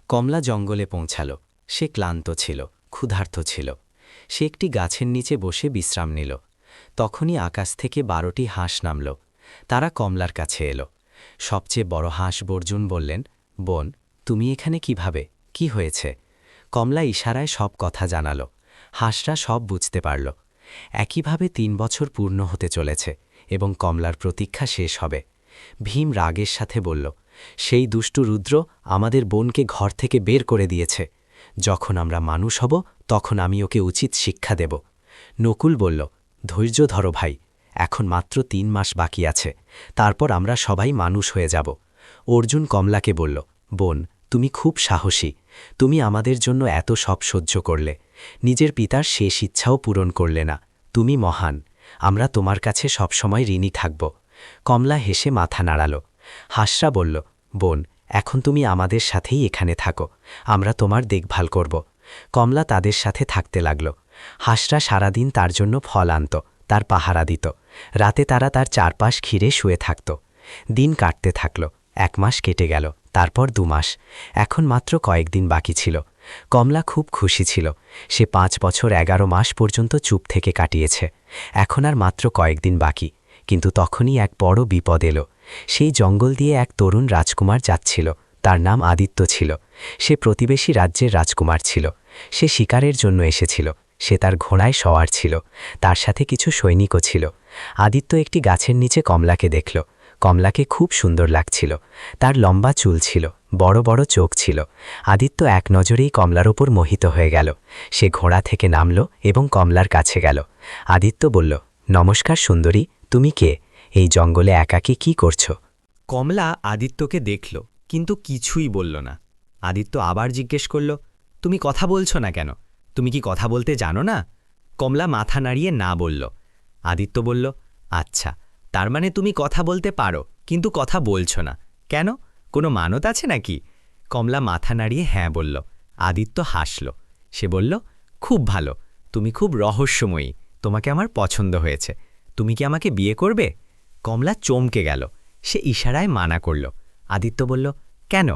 কমলা জঙ্গলে পৌঁছাল। সে ক্লান্ত ছিল, ক্ষুধার্ত ছিল। সে একটি গাছের নিচে বসে বিশ্রাম নিল। তখনই আকাশ থেকে 12টি হাঁস নামল। তারা কমলার কাছে এলো। সবচেয়ে বড় হাঁস বর্জুন বললেন, বোন, তুমি এখানে কিভাবে, কি হয়েছে? কমলা ইশারায় সব কথা জানাল। হাঁসরা সব বুঝতে পারল। একইভাবে 3 বছর পূর্ণ হতে চলেছে এবং কমলার প্রতীক্ষা শেষ হবে। ভীম রাগের সাথে বলল, সেই দুষ্টু রুদ্র আমাদের বোনকে ঘর থেকে বের করে দিয়েছে। যখন আমরা মানুষ হব তখন আমি ওকে উচিত শিক্ষা দেব। নকুল বলল, ধৈর্য ধরো ভাই, এখন মাত্র 3 মাস বাকি আছে, তারপর আমরা সবাই মানুষ হয়ে যাব। অর্জুন কমলাকে বলল, বোন, তুমি খুব সাহসী, তুমি আমাদের জন্য এত সব সহ্য করলে, নিজের পিতার শেষ ইচ্ছাও পূরণ করলে না, তুমি মহান, আমরা তোমার কাছে সবসময় ঋণী থাকব। কমলা হেসে মাথা নাড়াল। হাঁসরা বলল, বোন, এখন তুমি আমাদের সাথেই এখানে থাকো, আমরা তোমার দেখভাল করব। কমলা তাদের সাথে থাকতে লাগল। হাঁসরা সারাদিন তার জন্য ফল আনত, তার পাহারা দিত। রাতে তারা তার চারপাশ ঘিরে শুয়ে থাকত। দিন কাটতে থাকল। 1 মাস কেটে গেল, তারপর 2 মাস। এখন মাত্র কয়েকদিন বাকি ছিল। কমলা খুব খুশি ছিল। সে 5 বছর 11 মাস পর্যন্ত চুপ থেকে কাটিয়েছে। এখন আর মাত্র কয়েকদিন বাকি। কিন্তু তখনই এক বড় বিপদ এলো। সেই জঙ্গল দিয়ে এক তরুণ রাজকুমার যাচ্ছিল। তার নাম আদিত্য ছিল। সে প্রতিবেশী রাজ্যের রাজকুমার ছিল। সে শিকারের জন্য এসেছিল। সে তার ঘোড়ায় সওয়ার ছিল। তার সাথে কিছু সৈনিকও ছিল। আদিত্য একটি গাছের নিচে কমলাকে দেখল। কমলাকে খুব সুন্দর লাগছিল। তার লম্বা চুল ছিল, বড় বড় চোখ ছিল। আদিত্য এক নজরেই কমলার ওপর মোহিত হয়ে গেল। সে ঘোড়া থেকে নামল এবং কমলার কাছে গেল। আদিত্য বলল, নমস্কার সুন্দরী, তুমি কে? এই জঙ্গলে একাকী কি করছো? কমলা আদিত্যকে দেখল, কিন্তু কিছুই বলল না। আদিত্য আবার জিজ্ঞেস করল, তুমি কথা বলছো না কেন? তুমি কি কথা বলতে জানো না? কমলা মাথা নাড়িয়ে না বলল। আদিত্য বলল, আচ্ছা, তার মানে তুমি কথা বলতে পারো, কিন্তু কথা বলছো না কেন? কোনো মানত আছে নাকি? কমলা মাথা নাড়িয়ে হ্যাঁ বলল। আদিত্য হাসল। সে বলল, খুব ভালো, তুমি খুব রহস্যময়ী, তোমাকে আমার পছন্দ হয়েছে। তুমি কি আমাকে বিয়ে করবে? কমলা চমকে গেল। সে ইশারায় মানা করল। আদিত্য বলল, কেন?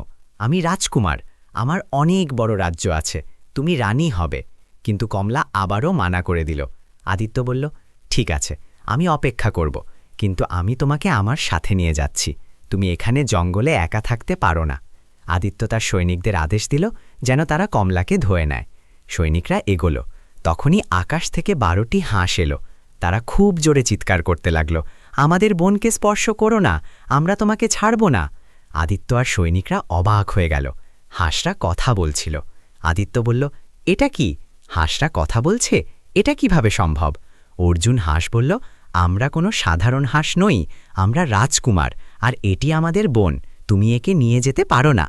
আমি রাজকুমার, আমার অনেক বড় রাজ্য আছে, তুমি রানী হবে। কিন্তু কমলা আবারও মানা করে দিল। আদিত্য বলল, ঠিক আছে, আমি অপেক্ষা করব, কিন্তু আমি তোমাকে আমার সাথে নিয়ে যাচ্ছি। তুমি এখানে জঙ্গলে একা থাকতে পারো না। আদিত্য তার সৈনিকদের আদেশ দিল যেন তারা কমলাকে ধোয়ে নেয়। সৈনিকরা এগোলো। তখনই আকাশ থেকে 12টি হাঁস এলো। তারা খুব জোরে চিৎকার করতে লাগল, আমাদের বোনকে স্পর্শ করো না, আমরা তোমাকে ছাড়ব না। আদিত্য আর সৈনিকরা অবাক হয়ে গেল। হাঁসরা কথা বলছিল। আদিত্য বলল, এটা কি? হাঁসরা কথা বলছে? এটা কিভাবে সম্ভব? অর্জুন হাঁস বলল, আমরা কোনো সাধারণ হাঁস নই, আমরা রাজকুমার, আর এটি আমাদের বোন, তুমি একে নিয়ে যেতে পারো না।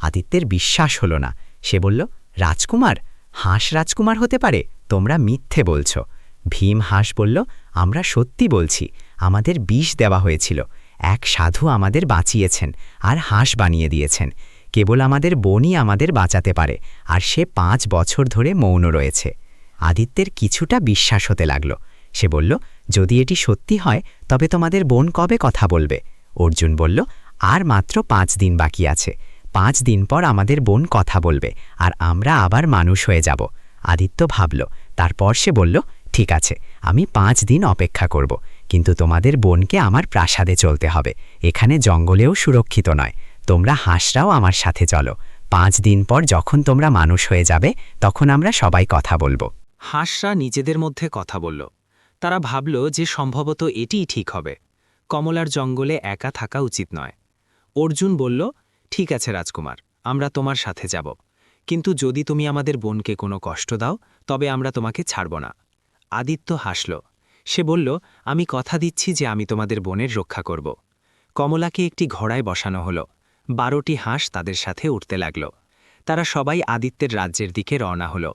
আদিত্যের বিশ্বাস হলো না। সে বলল, রাজকুমার? হাঁস রাজকুমার হতে পারে? তোমরা মিথ্যে বলছ। ভীম হাঁস বলল, আমরা সত্যি বলছি, আমাদের বিষ দেওয়া হয়েছিল, এক সাধু আমাদের বাঁচিয়েছেন আর হাঁস বানিয়ে দিয়েছেন। কেবল আমাদের বোনই আমাদের বাঁচাতে পারে, আর সে 5 বছর ধরে মৌন রয়েছে। আদিত্যের কিছুটা বিশ্বাস হতে লাগল। সে বলল, যদি এটি সত্যি হয় তবে তোমাদের বোন কবে কথা বলবে? অর্জুন বলল, আর মাত্র 5 দিন বাকি আছে। 5 দিন পর আমাদের বোন কথা বলবে, আর আমরা আবার মানুষ হয়ে যাব। আদিত্য ভাবল। তারপর সে বলল, ঠিক আছে, আমি 5 দিন অপেক্ষা করব, কিন্তু তোমাদের বোনকে আমার প্রাসাদে চলতে হবে, এখানে জঙ্গলেও সুরক্ষিত নয়। তোমরা হাঁসরাও আমার সাথে চলো। 5 দিন পর যখন তোমরা মানুষ হয়ে যাবে, তখন আমরা সবাই কথা বলবো। হাঁসরা নিজেদের মধ্যে কথা বলল। তারা ভাবল যে সম্ভবত এটিই ঠিক হবে। কমলার জঙ্গলে একা থাকা উচিত নয়। অর্জুন বলল, ঠিক আছে রাজকুমার, আমরা তোমার সাথে যাব, কিন্তু যদি তুমি আমাদের বোনকে কোনো কষ্ট দাও তবে আমরা তোমাকে ছাড়ব না। আদিত্য হাসল। সে বলল, আমি কথা দিচ্ছি যে আমি তোমাদের বোনের রক্ষা করব। কমলাকে একটি ঘোড়ায় বসানো হলো। 12টি হাঁস তাদের সাথে উঠতে লাগল। তারা সবাই আদিত্যের রাজ্যের দিকে রওনা হল।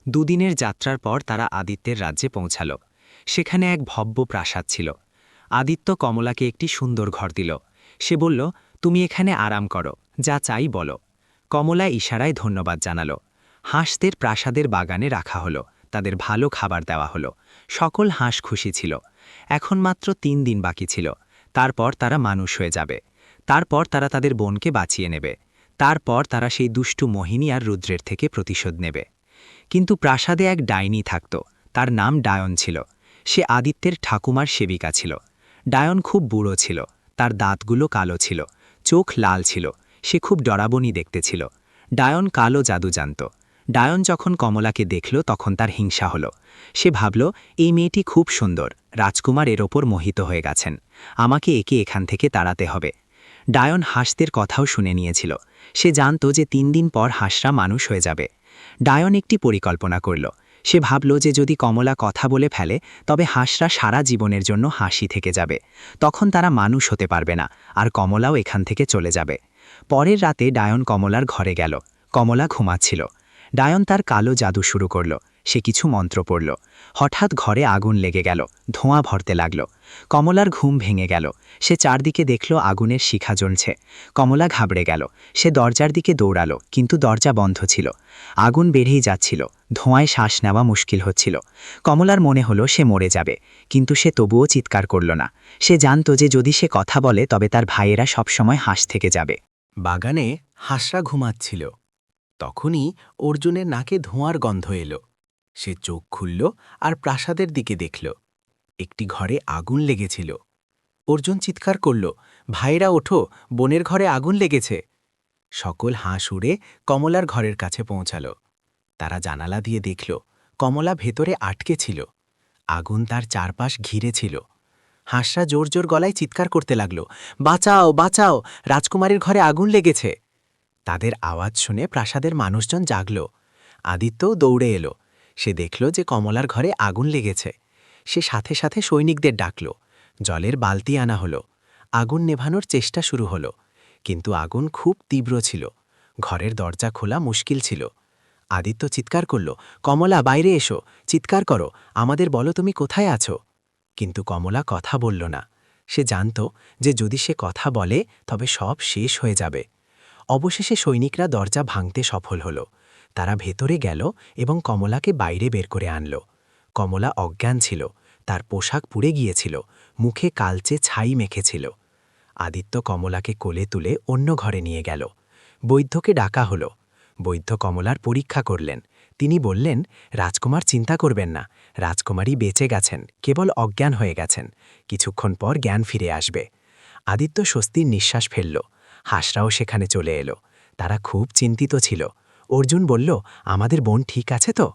2 দিনের যাত্রার পর তারা আদিত্যের রাজ্যে পৌঁছাল। সেখানে এক ভব্য প্রাসাদ ছিল। আদিত্য কমলাকে একটি সুন্দর ঘর দিল। সে বলল, তুমি এখানে আরাম করো, যা চাই বলো। কমলা ইশারায় ধন্যবাদ জানাল। হাঁসদের প্রাসাদের বাগানে রাখা হলো, তাদের ভালো খাবার দেওয়া হলো। সকল হাঁস খুশি ছিল। এখন মাত্র 3 দিন বাকি ছিল, তারপর তারা মানুষ হয়ে যাবে। তারপর তারা তাদের বোনকে বাঁচিয়ে নেবে। তারপর তারা সেই দুষ্টু মোহিনী আর রুদ্রের থেকে প্রতিশোধ নেবে। কিন্তু প্রাসাদে এক ডাইনি থাকত, তার নাম ডায়ন ছিল। সে আদিত্যের ঠাকুমার সেবিকা ছিল। ডায়ন খুব বুড়ো ছিল, তার দাঁতগুলো কালো ছিল, চোখ লাল ছিল, সে খুব ডরাবনী দেখতে ছিল। ডায়ন কালো জাদু জানত। ডায়ন যখন কমলাকে দেখল তখন তার হিংসা হল। সে ভাবল, এই মেয়েটি খুব সুন্দর, রাজকুমার এর ওপর মোহিত হয়ে গেছেন, আমাকে একে এখান থেকে তাড়াতে হবে। ডায়ন হাঁসদের কথাও শুনে নিয়েছিল। সে জানত যে 3 দিন পর হাঁসরা মানুষ হয়ে যাবে। ডায়ন একটি পরিকল্পনা করল। সে ভাবল যে যদি কমলা কথা বলে ফেলে তবে হাঁসরা সারা জীবনের জন্য হাসি থেকে যাবে, তখন তারা মানুষ হতে পারবে না, আর কমলাও এখান থেকে চলে যাবে। পরের রাতে ডায়ন কমলার ঘরে গেল। কমলা ঘুমাচ্ছিল। ডায়ন তার কালো জাদু শুরু করল। সে কিছু মন্ত্র পড়ল। হঠাৎ ঘরে আগুন লেগে গেল, ধোঁয়া ভরতে লাগল। কমলার ঘুম ভেঙে গেল। সে চারদিকে দেখল আগুনের শিখা জ্বলছে। কমলা ঘাবড়ে গেল। সে দরজার দিকে দৌড়ালো, কিন্তু দরজা বন্ধ ছিল। আগুন বেড়েই যাচ্ছিল, ধোঁয়ায় শ্বাস নেওয়া মুশকিল হচ্ছিল। কমলার মনে হলো সে মরে যাবে, কিন্তু সে তবুও চিৎকার করল না। সে জানত যে যদি সে কথা বলে তবে তার ভাইয়েরা সবসময় হাঁস থেকে যাবে। বাগানে হাঁসরা ঘুমাচ্ছিল। তখনই অর্জুনের নাকে ধোঁয়ার গন্ধ এলো। সে চোখ খুলল আর প্রাসাদের দিকে দেখল। একটি ঘরে আগুন লেগেছিল। অর্জুন চিৎকার করল, ভাইরা ওঠো, বোনের ঘরে আগুন লেগেছে। সকল হাঁস উড়ে কমলার ঘরের কাছে পৌঁছাল। তারা জানালা দিয়ে দেখল কমলা ভেতরে আটকে ছিল। আগুন তার চারপাশ ঘিরে ছিল। হাঁসরা জোর জোর গলায় চিৎকার করতে লাগল, বাঁচাও বাঁচাও, রাজকুমারীর ঘরে আগুন লেগেছে। তাদের আওয়াজ শুনে প্রাসাদের মানুষজন জাগল। আদিত্যও দৌড়ে এলো। সে দেখল যে কমলার ঘরে আগুন লেগেছে। সে সাথে সাথে সৈনিকদের ডাকল। জলের বালতি আনা হলো। আগুন নেভানোর চেষ্টা শুরু হলো, কিন্তু আগুন খুব তীব্র ছিল। ঘরের দরজা খোলা মুশকিল ছিল। আদিত্য চিৎকার করল, কমলা বাইরে এসো, চিৎকার করো, আমাদের বলো তুমি কোথায় আছো। কিন্তু কমলা কথা বলল না। সে জানত যে যদি সে কথা বলে তবে সব শেষ হয়ে যাবে। অবশেষে সৈনিকরা দরজা ভাঙতে সফল হল। তারা ভেতরে গেল এবং কমলাকে বাইরে বের করে আনল। কমলা অজ্ঞান ছিল, তার পোশাক পুড়ে গিয়েছিল, মুখে কালচে ছাই মেখেছিল। আদিত্য কমলাকে কোলে তুলে অন্য ঘরে নিয়ে গেল। বৈদ্যকে ডাকা হলো। বৈদ্য কমলার পরীক্ষা করলেন। তিনি বললেন, রাজকুমার চিন্তা করবেন না, রাজকুমারী বেঁচে গেছেন, কেবল অজ্ঞান হয়ে গেছেন, কিছুক্ষণ পর জ্ঞান ফিরে আসবে। আদিত্য স্বস্তির নিঃশ্বাস ফেলল। হাঁসরাও সেখানে চলে এলো। তারা খুব চিন্তিত ছিল। অর্জুন বলল, আমাদের বোন ঠিক আছে তো?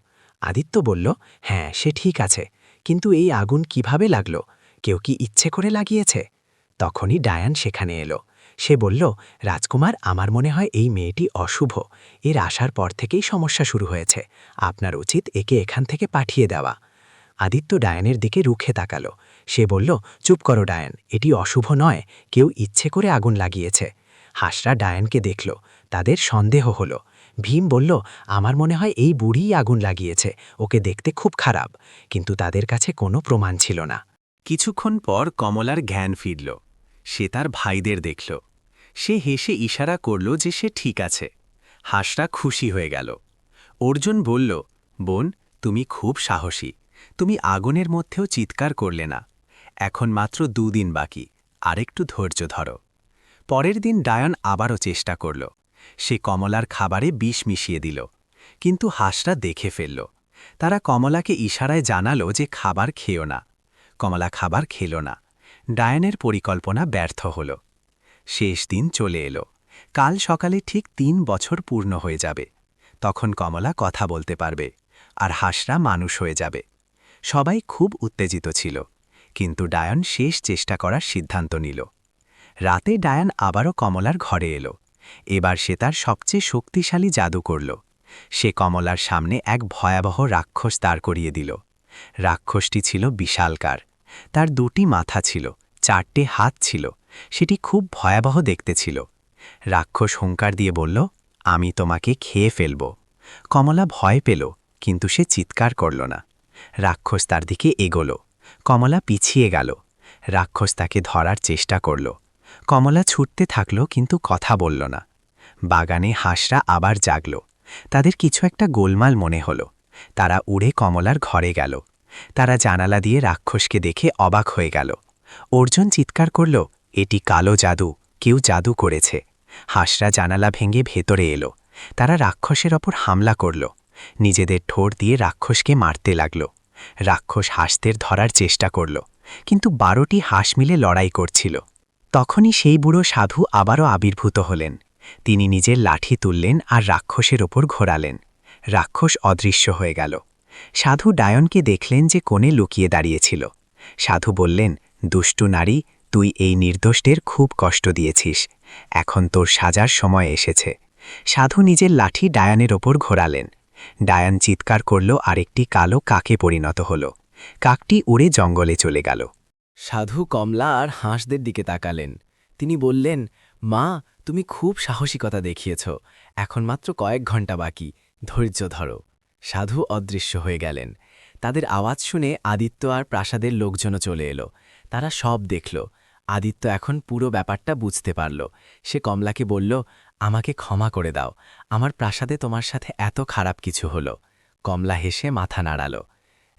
আদিত্য বলল, হ্যাঁ, সে ঠিক আছে, কিন্তু এই আগুন কিভাবে লাগলো? কেউ কি ইচ্ছে করে লাগিয়েছে? তখনই ডায়ান সেখানে এলো। সে বলল, রাজকুমার, আমার মনে হয় এই মেয়েটি অশুভ। এর আসার পর থেকেই সমস্যা শুরু হয়েছে। আপনার উচিত একে এখান থেকে পাঠিয়ে দেওয়া। আদিত্য ডায়ানের দিকে রুখে তাকালো। সে বলল, চুপ করো ডায়ান, এটি অশুভ নয়, কেউ ইচ্ছে করে আগুন লাগিয়েছে। হাঁসরা ডায়ানকে দেখল। তাদের সন্দেহ হলো। ভীম বলল, আমার মনে হয় এই বুড়িই আগুন লাগিয়েছে, ওকে দেখতে খুব খারাপ। কিন্তু তাদের কাছে কোনো প্রমাণ ছিল না। কিছুক্ষণ পর কমলার জ্ঞান ফিরল। সে তার ভাইদের দেখল। সে হেসে ইশারা করল যে সে ঠিক আছে। হাঁসরা খুশি হয়ে গেল। অর্জুন বলল, বোন, তুমি খুব সাহসী, তুমি আগুনের মধ্যেও চিৎকার করলে না। এখন মাত্র 2 দিন বাকি, আরেকটু ধৈর্য ধরো। পরের দিন ডায়ান আবারও চেষ্টা করল। সে কমলার খাবারে বিষ মিশিয়ে দিল, কিন্তু হাঁসরা দেখে ফেলল। তারা কমলাকে ইশারায় জানালো যে খাবার খেও না। কমলা খাবার খেল না। ডায়ানের পরিকল্পনা ব্যর্থ হল। শেষ দিন চলে এলো। কাল সকালে ঠিক 3 বছর পূর্ণ হয়ে যাবে। তখন কমলা কথা বলতে পারবে, আর হাঁসরা মানুষ হয়ে যাবে। সবাই খুব উত্তেজিত ছিল, কিন্তু ডায়ান শেষ চেষ্টা করার সিদ্ধান্ত নিল। রাতে ডায়ান আবারও কমলার ঘরে এলো। এবার সে তার সবচেয়ে শক্তিশালী জাদু করল। সে কমলার সামনে এক ভয়াবহ রাক্ষস দাঁড় করিয়ে দিল। রাক্ষসটি ছিল বিশালকার। তার 2টি মাথা ছিল, 4টে হাত ছিল। সেটি খুব ভয়াবহ দেখতে ছিল। রাক্ষস হুঙ্কার দিয়ে বলল, আমি তোমাকে খেয়ে ফেলব। কমলা ভয় পেল, কিন্তু সে চিৎকার করল না। রাক্ষস তার দিকে এগোল। কমলা পিছিয়ে গেল। রাক্ষস তাকে ধরার চেষ্টা করল। কমলা ছুটতে থাকল, কিন্তু কথা বলল না। বাগানে হাঁসরা আবার জাগল। তাদের কিছু একটা গোলমাল মনে হল। তারা উড়ে কমলার ঘরে গেল। তারা জানালা দিয়ে রাক্ষসকে দেখে অবাক হয়ে গেল। অর্জুন চিৎকার করল, এটি কালো জাদু, কেউ জাদু করেছে। হাঁসরা জানালা ভেঙে ভেতরে এলো। তারা রাক্ষসের ওপর হামলা করল। নিজেদের ঠোঁট দিয়ে রাক্ষসকে মারতে লাগল। রাক্ষস হাঁসদের ধরার চেষ্টা করল, কিন্তু 12টি হাঁস মিলে লড়াই করছিল। তখনই সেই বুড়ো সাধু আবারও আবির্ভূত হলেন। তিনি নিজের লাঠি তুললেন আর রাক্ষসের ওপর ঘোরালেন। রাক্ষস অদৃশ্য হয়ে গেল। সাধু ডায়নকে দেখলেন যে কোণে লুকিয়ে দাঁড়িয়েছিল। সাধু বললেন, দুষ্টু নারী, তুই এই নির্দোষদের খুব কষ্ট দিয়েছিস। এখন তোর সাজার সময় এসেছে। সাধু নিজের লাঠি ডায়ানের ওপর ঘোরালেন। ডায়ান চিৎকার করল আর একটি কালো কাকে পরিণত হল। কাকটি উড়ে জঙ্গলে চলে গেল। সাধু কমলা আর হাঁসদের দিকে তাকালেন। তিনি বললেন, মা, তুমি খুব সাহসিকতা দেখিয়েছ। এখন মাত্র কয়েক ঘন্টা বাকি, ধৈর্য ধরো। সাধু অদৃশ্য হয়ে গেলেন। তাদের আওয়াজ শুনে আদিত্য আর প্রাসাদের লোকজনও চলে এলো। তারা সব দেখল। আদিত্য এখন পুরো ব্যাপারটা বুঝতে পারল। সে কমলাকে বলল, আমাকে ক্ষমা করে দাও, আমার প্রাসাদে তোমার সাথে এত খারাপ কিছু হলো। কমলা হেসে মাথা নাড়াল।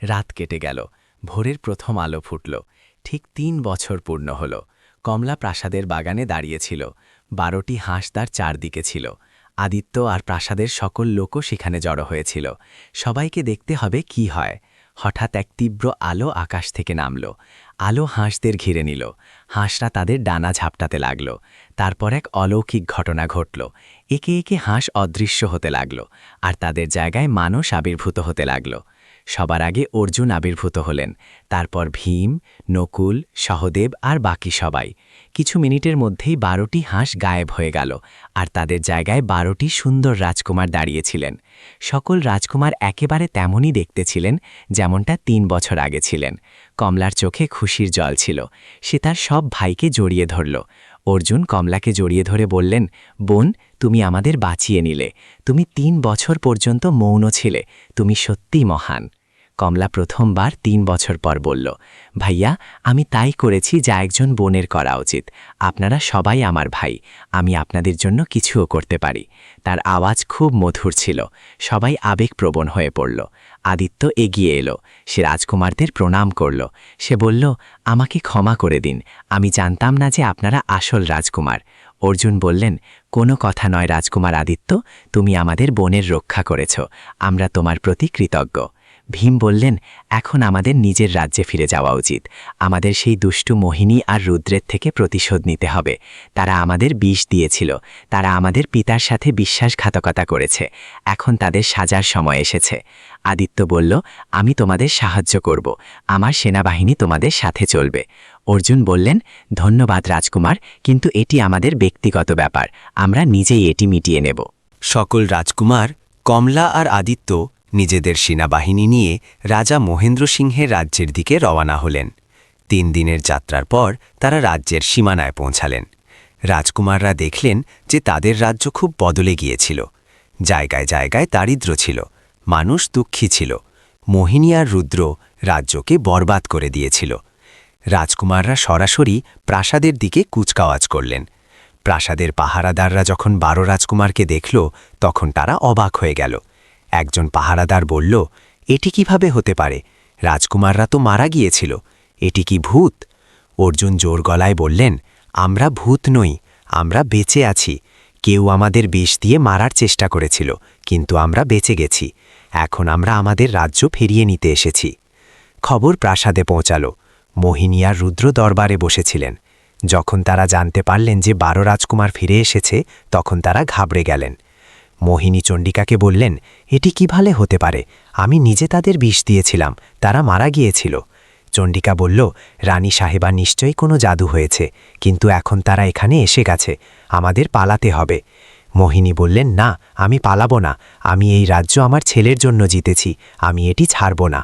রাত কেটে গেল। ভোরের প্রথম আলো ফুটল। ঠিক 3 বছর পূর্ণ হল। কমলা প্রাসাদের বাগানে দাঁড়িয়েছিল। 12টি হাঁস তার চারদিকে ছিল। আদিত্য আর প্রাসাদের সকল লোকও সেখানে জড়ো হয়েছিল। সবাইকে দেখতে হবে কি হয়। হঠাৎ এক তীব্র আলো আকাশ থেকে নামল। আলো হাঁসদের ঘিরে নিল। হাঁসরা তাদের ডানা ঝাপটাতে লাগল। তারপর এক অলৌকিক ঘটনা ঘটল। একে একে হাঁস অদৃশ্য হতে লাগল, আর তাদের জায়গায় মানুষ আবির্ভূত হতে লাগল। সবার আগে অর্জুন আবির্ভূত হলেন, তারপর ভীম, নকুল, সহদেব আর বাকি সবাই। কিছু মিনিটের মধ্যেই 12টি হাঁস গায়েব হয়ে গেল, আর তাদের জায়গায় 12টি সুন্দর রাজকুমার দাঁড়িয়েছিলেন। সকল রাজকুমার একেবারে তেমনই দেখতে ছিলেন যেমনটা 3 বছর আগে ছিলেন। কমলার চোখে খুশির জল ছিল। সে তার সব ভাইকে জড়িয়ে ধরল। অর্জুন কমলাকে জড়িয়ে ধরে বললেন, বোন, তুমি আমাদের বাঁচিয়ে নিলে। তুমি 3 বছর পর্যন্ত মৌন ছিলে। তুমি সত্যিই মহান। কমলা প্রথমবার 3 বছর পর বলল, ভাইয়া, আমি তাই করেছি যা একজন বোনের করা উচিত। আপনারা সবাই আমার ভাই। আমি আপনাদের জন্য কিছুও করতে পারি। তার আওয়াজ খুব মধুর ছিল। সবাই আবেগপ্রবণ হয়ে পড়ল। আদিত্য এগিয়ে এলো। সে রাজকুমারদের প্রণাম করল। সে বলল, আমাকে ক্ষমা করে দিন। আমি জানতাম না যে আপনারা আসল রাজকুমার। অর্জুন বললেন, কোনো কথা নয় রাজকুমার আদিত্য, তুমি আমাদের বোনের রক্ষা করেছ। আমরা তোমার প্রতি কৃতজ্ঞ। ভীম বললেন, এখন আমাদের নিজের রাজ্যে ফিরে যাওয়া উচিত। আমাদের সেই দুষ্টু মোহিনী আর রুদ্রের থেকে প্রতিশোধ নিতে হবে। তারা আমাদের বিষ দিয়েছিল। তারা আমাদের পিতার সাথে বিশ্বাসঘাতকতা করেছে। এখন তাদের সাজার সময় এসেছে। আদিত্য বলল, আমি তোমাদের সাহায্য করব। আমার সেনাবাহিনী তোমাদের সাথে চলবে। অর্জুন বললেন, ধন্যবাদ রাজকুমার, কিন্তু এটি আমাদের ব্যক্তিগত ব্যাপার। আমরা নিজেই এটি মিটিয়ে নেব। সকল রাজকুমার, কমলা আর আদিত্য নিজেদের সেনাবাহিনী নিয়ে রাজা মহেন্দ্র সিংহের রাজ্যের দিকে রওনা হলেন। 3 দিনের যাত্রার পর তারা রাজ্যের সীমানায় পৌঁছালেন। রাজকুমাররা দেখলেন যে তাদের রাজ্য খুব বদলে গিয়েছিল। জায়গায় জায়গায় দারিদ্র্য ছিল, মানুষ দুঃখী ছিল। মোহিনী আর রুদ্র রাজ্যকে বরবাদ করে দিয়েছিল। রাজকুমাররা সরাসরি প্রাসাদের দিকে কুচকাওয়াজ করলেন। প্রাসাদের পাহারাদাররা যখন 12 রাজকুমারকে দেখল, তখন তারা অবাক হয়ে গেল। একজন পাহারাদার বলল, এটি কিভাবে হতে পারে? রাজকুমাররা তো মারা গিয়েছিল। এটি কি ভূত? অর্জুন জোর গলায় বললেন, আমরা ভূত নই, আমরা বেঁচে আছি। কেউ আমাদের বিষ দিয়ে মারার চেষ্টা করেছিল, কিন্তু আমরা বেঁচে গেছি। এখন আমরা আমাদের রাজ্য ফিরিয়ে নিতে এসেছি। খবর প্রাসাদে পৌঁছাল। মোহিনী আর রুদ্র দরবারে বসেছিলেন। যখন তারা জানতে পারলেন যে 12 রাজকুমার ফিরে এসেছে, তখন তারা ঘাবড়ে গেলেন। মোহিনী চণ্ডিকাকে বললেন, এটি কিভাবে হতে পারে? আমি নিজে তাদের বিষ দিয়েছিলাম, তারা মারা গিয়েছিল। চণ্ডিকা বলল, রানী সাহেবা নিশ্চয়ই কোনো জাদু হয়েছে, কিন্তু এখন তারা এখানে এসে গেছে, আমাদের পালাতে হবে। মোহিনী বললেন, না, আমি পালাবো না। আমি এই রাজ্য আমার ছেলের জন্য জিতেছি, আমি এটি ছাড়ব না।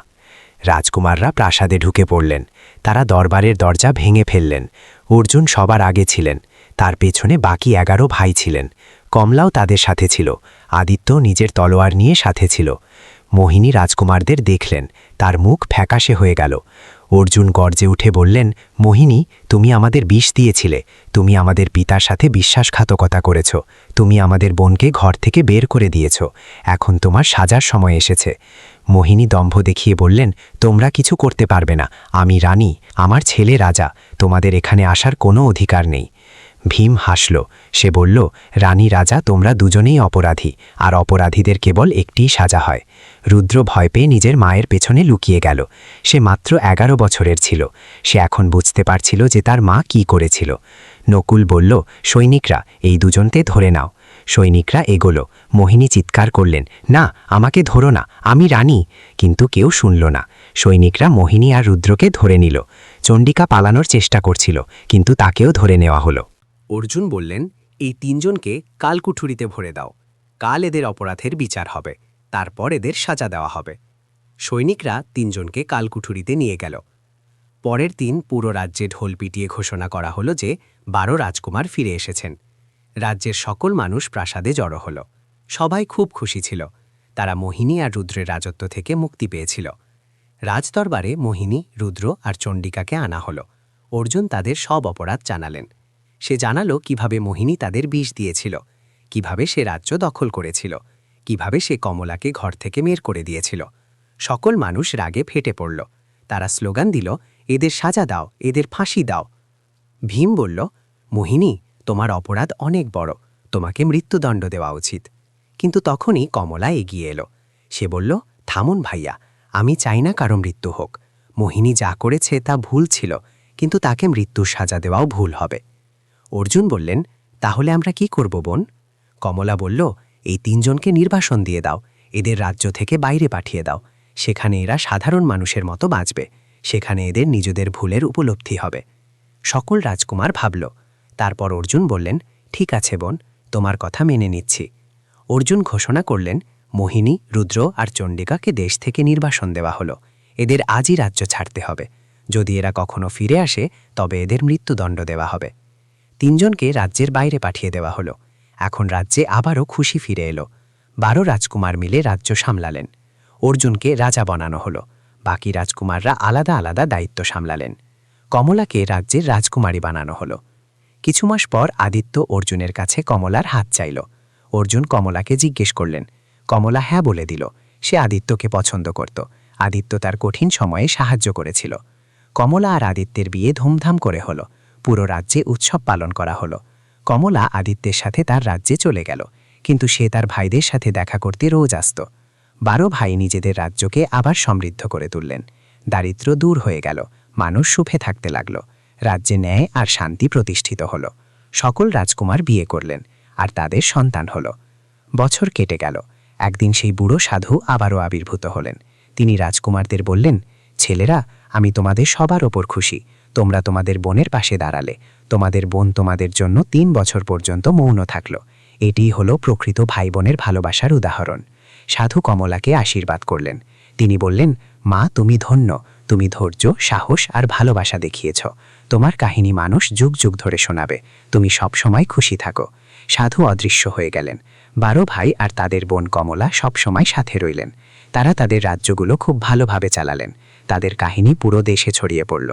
রাজকুমাররা প্রাসাদে ঢুকে পড়লেন। তারা দরবারের দরজা ভেঙে ফেললেন। অর্জুন সবার আগে ছিলেন। তার পেছনে বাকি 11 ভাই ছিলেন। কমলাও তাদের সাথে ছিল। আদিত্য নিজের তলোয়ার নিয়ে সাথে ছিল। মোহিনী রাজকুমারদের দেখলেন। তার মুখ ফ্যাকাশে হয়ে গেল। অর্জুন গর্জে উঠে বললেন, মোহিনী, তুমি আমাদের বিষ দিয়েছিলে। তুমি আমাদের পিতার সাথে বিশ্বাসঘাতকতা করেছ। তুমি আমাদের বোনকে ঘর থেকে বের করে দিয়েছ। এখন তোমার সাজার সময় এসেছে। মোহিনী দম্ভ দেখিয়ে বললেন, তোমরা কিছু করতে পারবে না। আমি রানী, আমার ছেলে রাজা। তোমাদের এখানে আসার কোনো অধিকার নেই। ভীম হাসল। সে বলল, রানী, রাজা, তোমরা দুজনেই অপরাধী, আর অপরাধীদের কেবল একটিই সাজা হয়। রুদ্র ভয় পেয়ে নিজের মায়ের পেছনে লুকিয়ে গেল। সে মাত্র 11 বছরের ছিল। সে এখন বুঝতে পারছিল যে তার মা কি করেছিল। নকুল বলল, সৈনিকরা, এই দুজনকে ধরে নাও। সৈনিকরা এগোলো। মোহিনী চিৎকার করলেন, না, আমাকে ধরো না, আমি রানী। কিন্তু কেউ শুনল না। সৈনিকরা মোহিনী আর রুদ্রকে ধরে নিল। চণ্ডিকা পালানোর চেষ্টা করছিল, কিন্তু তাকেও ধরে নেওয়া হলো। অর্জুন বললেন, এই 3 জনকে কালকুঠুরিতে ভরে দাও। কাল এদের অপরাধের বিচার হবে, তারপর এদের সাজা দেওয়া হবে। সৈনিকরা 3 জনকে কালকুঠুরিতে নিয়ে গেল। পরের দিন পুরো রাজ্যে ঢোল পিটিয়ে ঘোষণা করা হলো যে 12 রাজকুমার ফিরে এসেছেন। রাজ্যের সকল মানুষ প্রাসাদে জড়ো হল। সবাই খুব খুশি ছিল। তারা মোহিনী আর রুদ্রের রাজত্ব থেকে মুক্তি পেয়েছিল। রাজদরবারে মোহিনী, রুদ্র আর চণ্ডিকাকে আনা হলো। অর্জুন তাদের সব অপরাধ জানালেন। সে জানালো কিভাবে মোহিনী তাদের বিষ দিয়েছিল, কিভাবে সে রাজ্য দখল করেছিল, কিভাবে সে কমলাকে ঘর থেকে বের করে দিয়েছিল। সকল মানুষ রাগে ফেটে পড়ল। তারা স্লোগান দিল, এদের সাজা দাও, এদের ফাঁসি দাও। ভীম বলল, মোহিনী, তোমার অপরাধ অনেক বড়, তোমাকে মৃত্যুদণ্ড দেওয়া উচিত। কিন্তু তখনই কমলা এগিয়ে এলো। সে বলল, থামুন ভাইয়া, আমি চাই না কারো মৃত্যু হোক। মোহিনী যা করেছে তা ভুল ছিল, কিন্তু তাকে মৃত্যুর সাজা দেওয়াও ভুল হবে। অর্জুন বললেন, তাহলে আমরা কি করব বোন? কমলা বলল, এই 3 জনকে নির্বাসন দিয়ে দাও, এদের রাজ্য থেকে বাইরে পাঠিয়ে দাও। সেখানে এরা সাধারণ মানুষের মতো বাঁচবে, সেখানে এদের নিজেদের ভুলের উপলব্ধি হবে। সকল রাজকুমার ভাবল। তারপর অর্জুন বললেন, ঠিক আছে বোন, তোমার কথা মেনে নিচ্ছি। অর্জুন ঘোষণা করলেন, মোহিনী, রুদ্র আর চণ্ডিকাকে দেশ থেকে নির্বাসন দেওয়া হলো। এদের আজই রাজ্য ছাড়তে হবে। যদি এরা কখনো ফিরে আসে তবে এদের মৃত্যুদণ্ড দেওয়া হবে। 3 জনকে রাজ্যের বাইরে পাঠিয়ে দেওয়া হলো। এখন রাজ্যে আবারও খুশি ফিরে এলো। 12 রাজকুমার মিলে রাজ্য সামলালেন। অর্জুনকে রাজা বানানো হলো। বাকি রাজকুমাররা আলাদা আলাদা দায়িত্ব সামলালেন। কমলাকে রাজ্যের রাজকুমারী বানানো হলো। কিছু মাস পর আদিত্য অর্জুনের কাছে কমলার হাত চাইল। অর্জুন কমলাকে জিজ্ঞেস করলেন। কমলা হ্যাঁ বলে দিল। সে আদিত্যকে পছন্দ করত। আদিত্য তার কঠিন সময়ে সাহায্য করেছিল। কমলা আর আদিত্যের বিয়ে ধুমধাম করে হলো। পুরো রাজ্যে উৎসব পালন করা হলো। কমলা আদিত্যের সাথে তার রাজ্যে চলে গেল, কিন্তু সে তার ভাইদের সাথে দেখা করতে রোজ আসত। 12 ভাই নিজেদের রাজ্যকে আবার সমৃদ্ধ করে তুললেন। দারিদ্র্য দূর হয়ে গেল, মানুষ সুখে থাকতে লাগল। রাজ্যে ন্যায় আর শান্তি প্রতিষ্ঠিত হল। সকল রাজকুমার বিয়ে করলেন, আর তাদের সন্তান হল। বছর কেটে গেল। একদিন সেই বুড়ো সাধু আবারও আবির্ভূত হলেন। তিনি রাজকুমারদের বললেন, ছেলেরা, আমি তোমাদের সবার ওপর খুশি। তোমরা তোমাদের বোনের পাশে দাঁড়ালে। তোমাদের বোন তোমাদের জন্য 3 বছর পর্যন্ত মৌন থাকল। এটিই হলো প্রকৃত ভাই বোনের ভালোবাসার উদাহরণ। সাধু কমলাকে আশীর্বাদ করলেন। তিনি বললেন, মা, তুমি ধন্য। তুমি ধৈর্য, সাহস আর ভালোবাসা দেখিয়েছ। তোমার কাহিনী মানুষ যুগ যুগ ধরে শোনাবে। তুমি সব সময় খুশি থাকো। সাধু অদৃশ্য হয়ে গেলেন। 12 ভাই আর তাদের বোন কমলা সব সময় সাথে রইলেন। তারা তাদের রাজ্যগুলো খুব ভালোভাবে চালালেন। তাদের কাহিনী পুরো দেশে ছড়িয়ে পড়ল।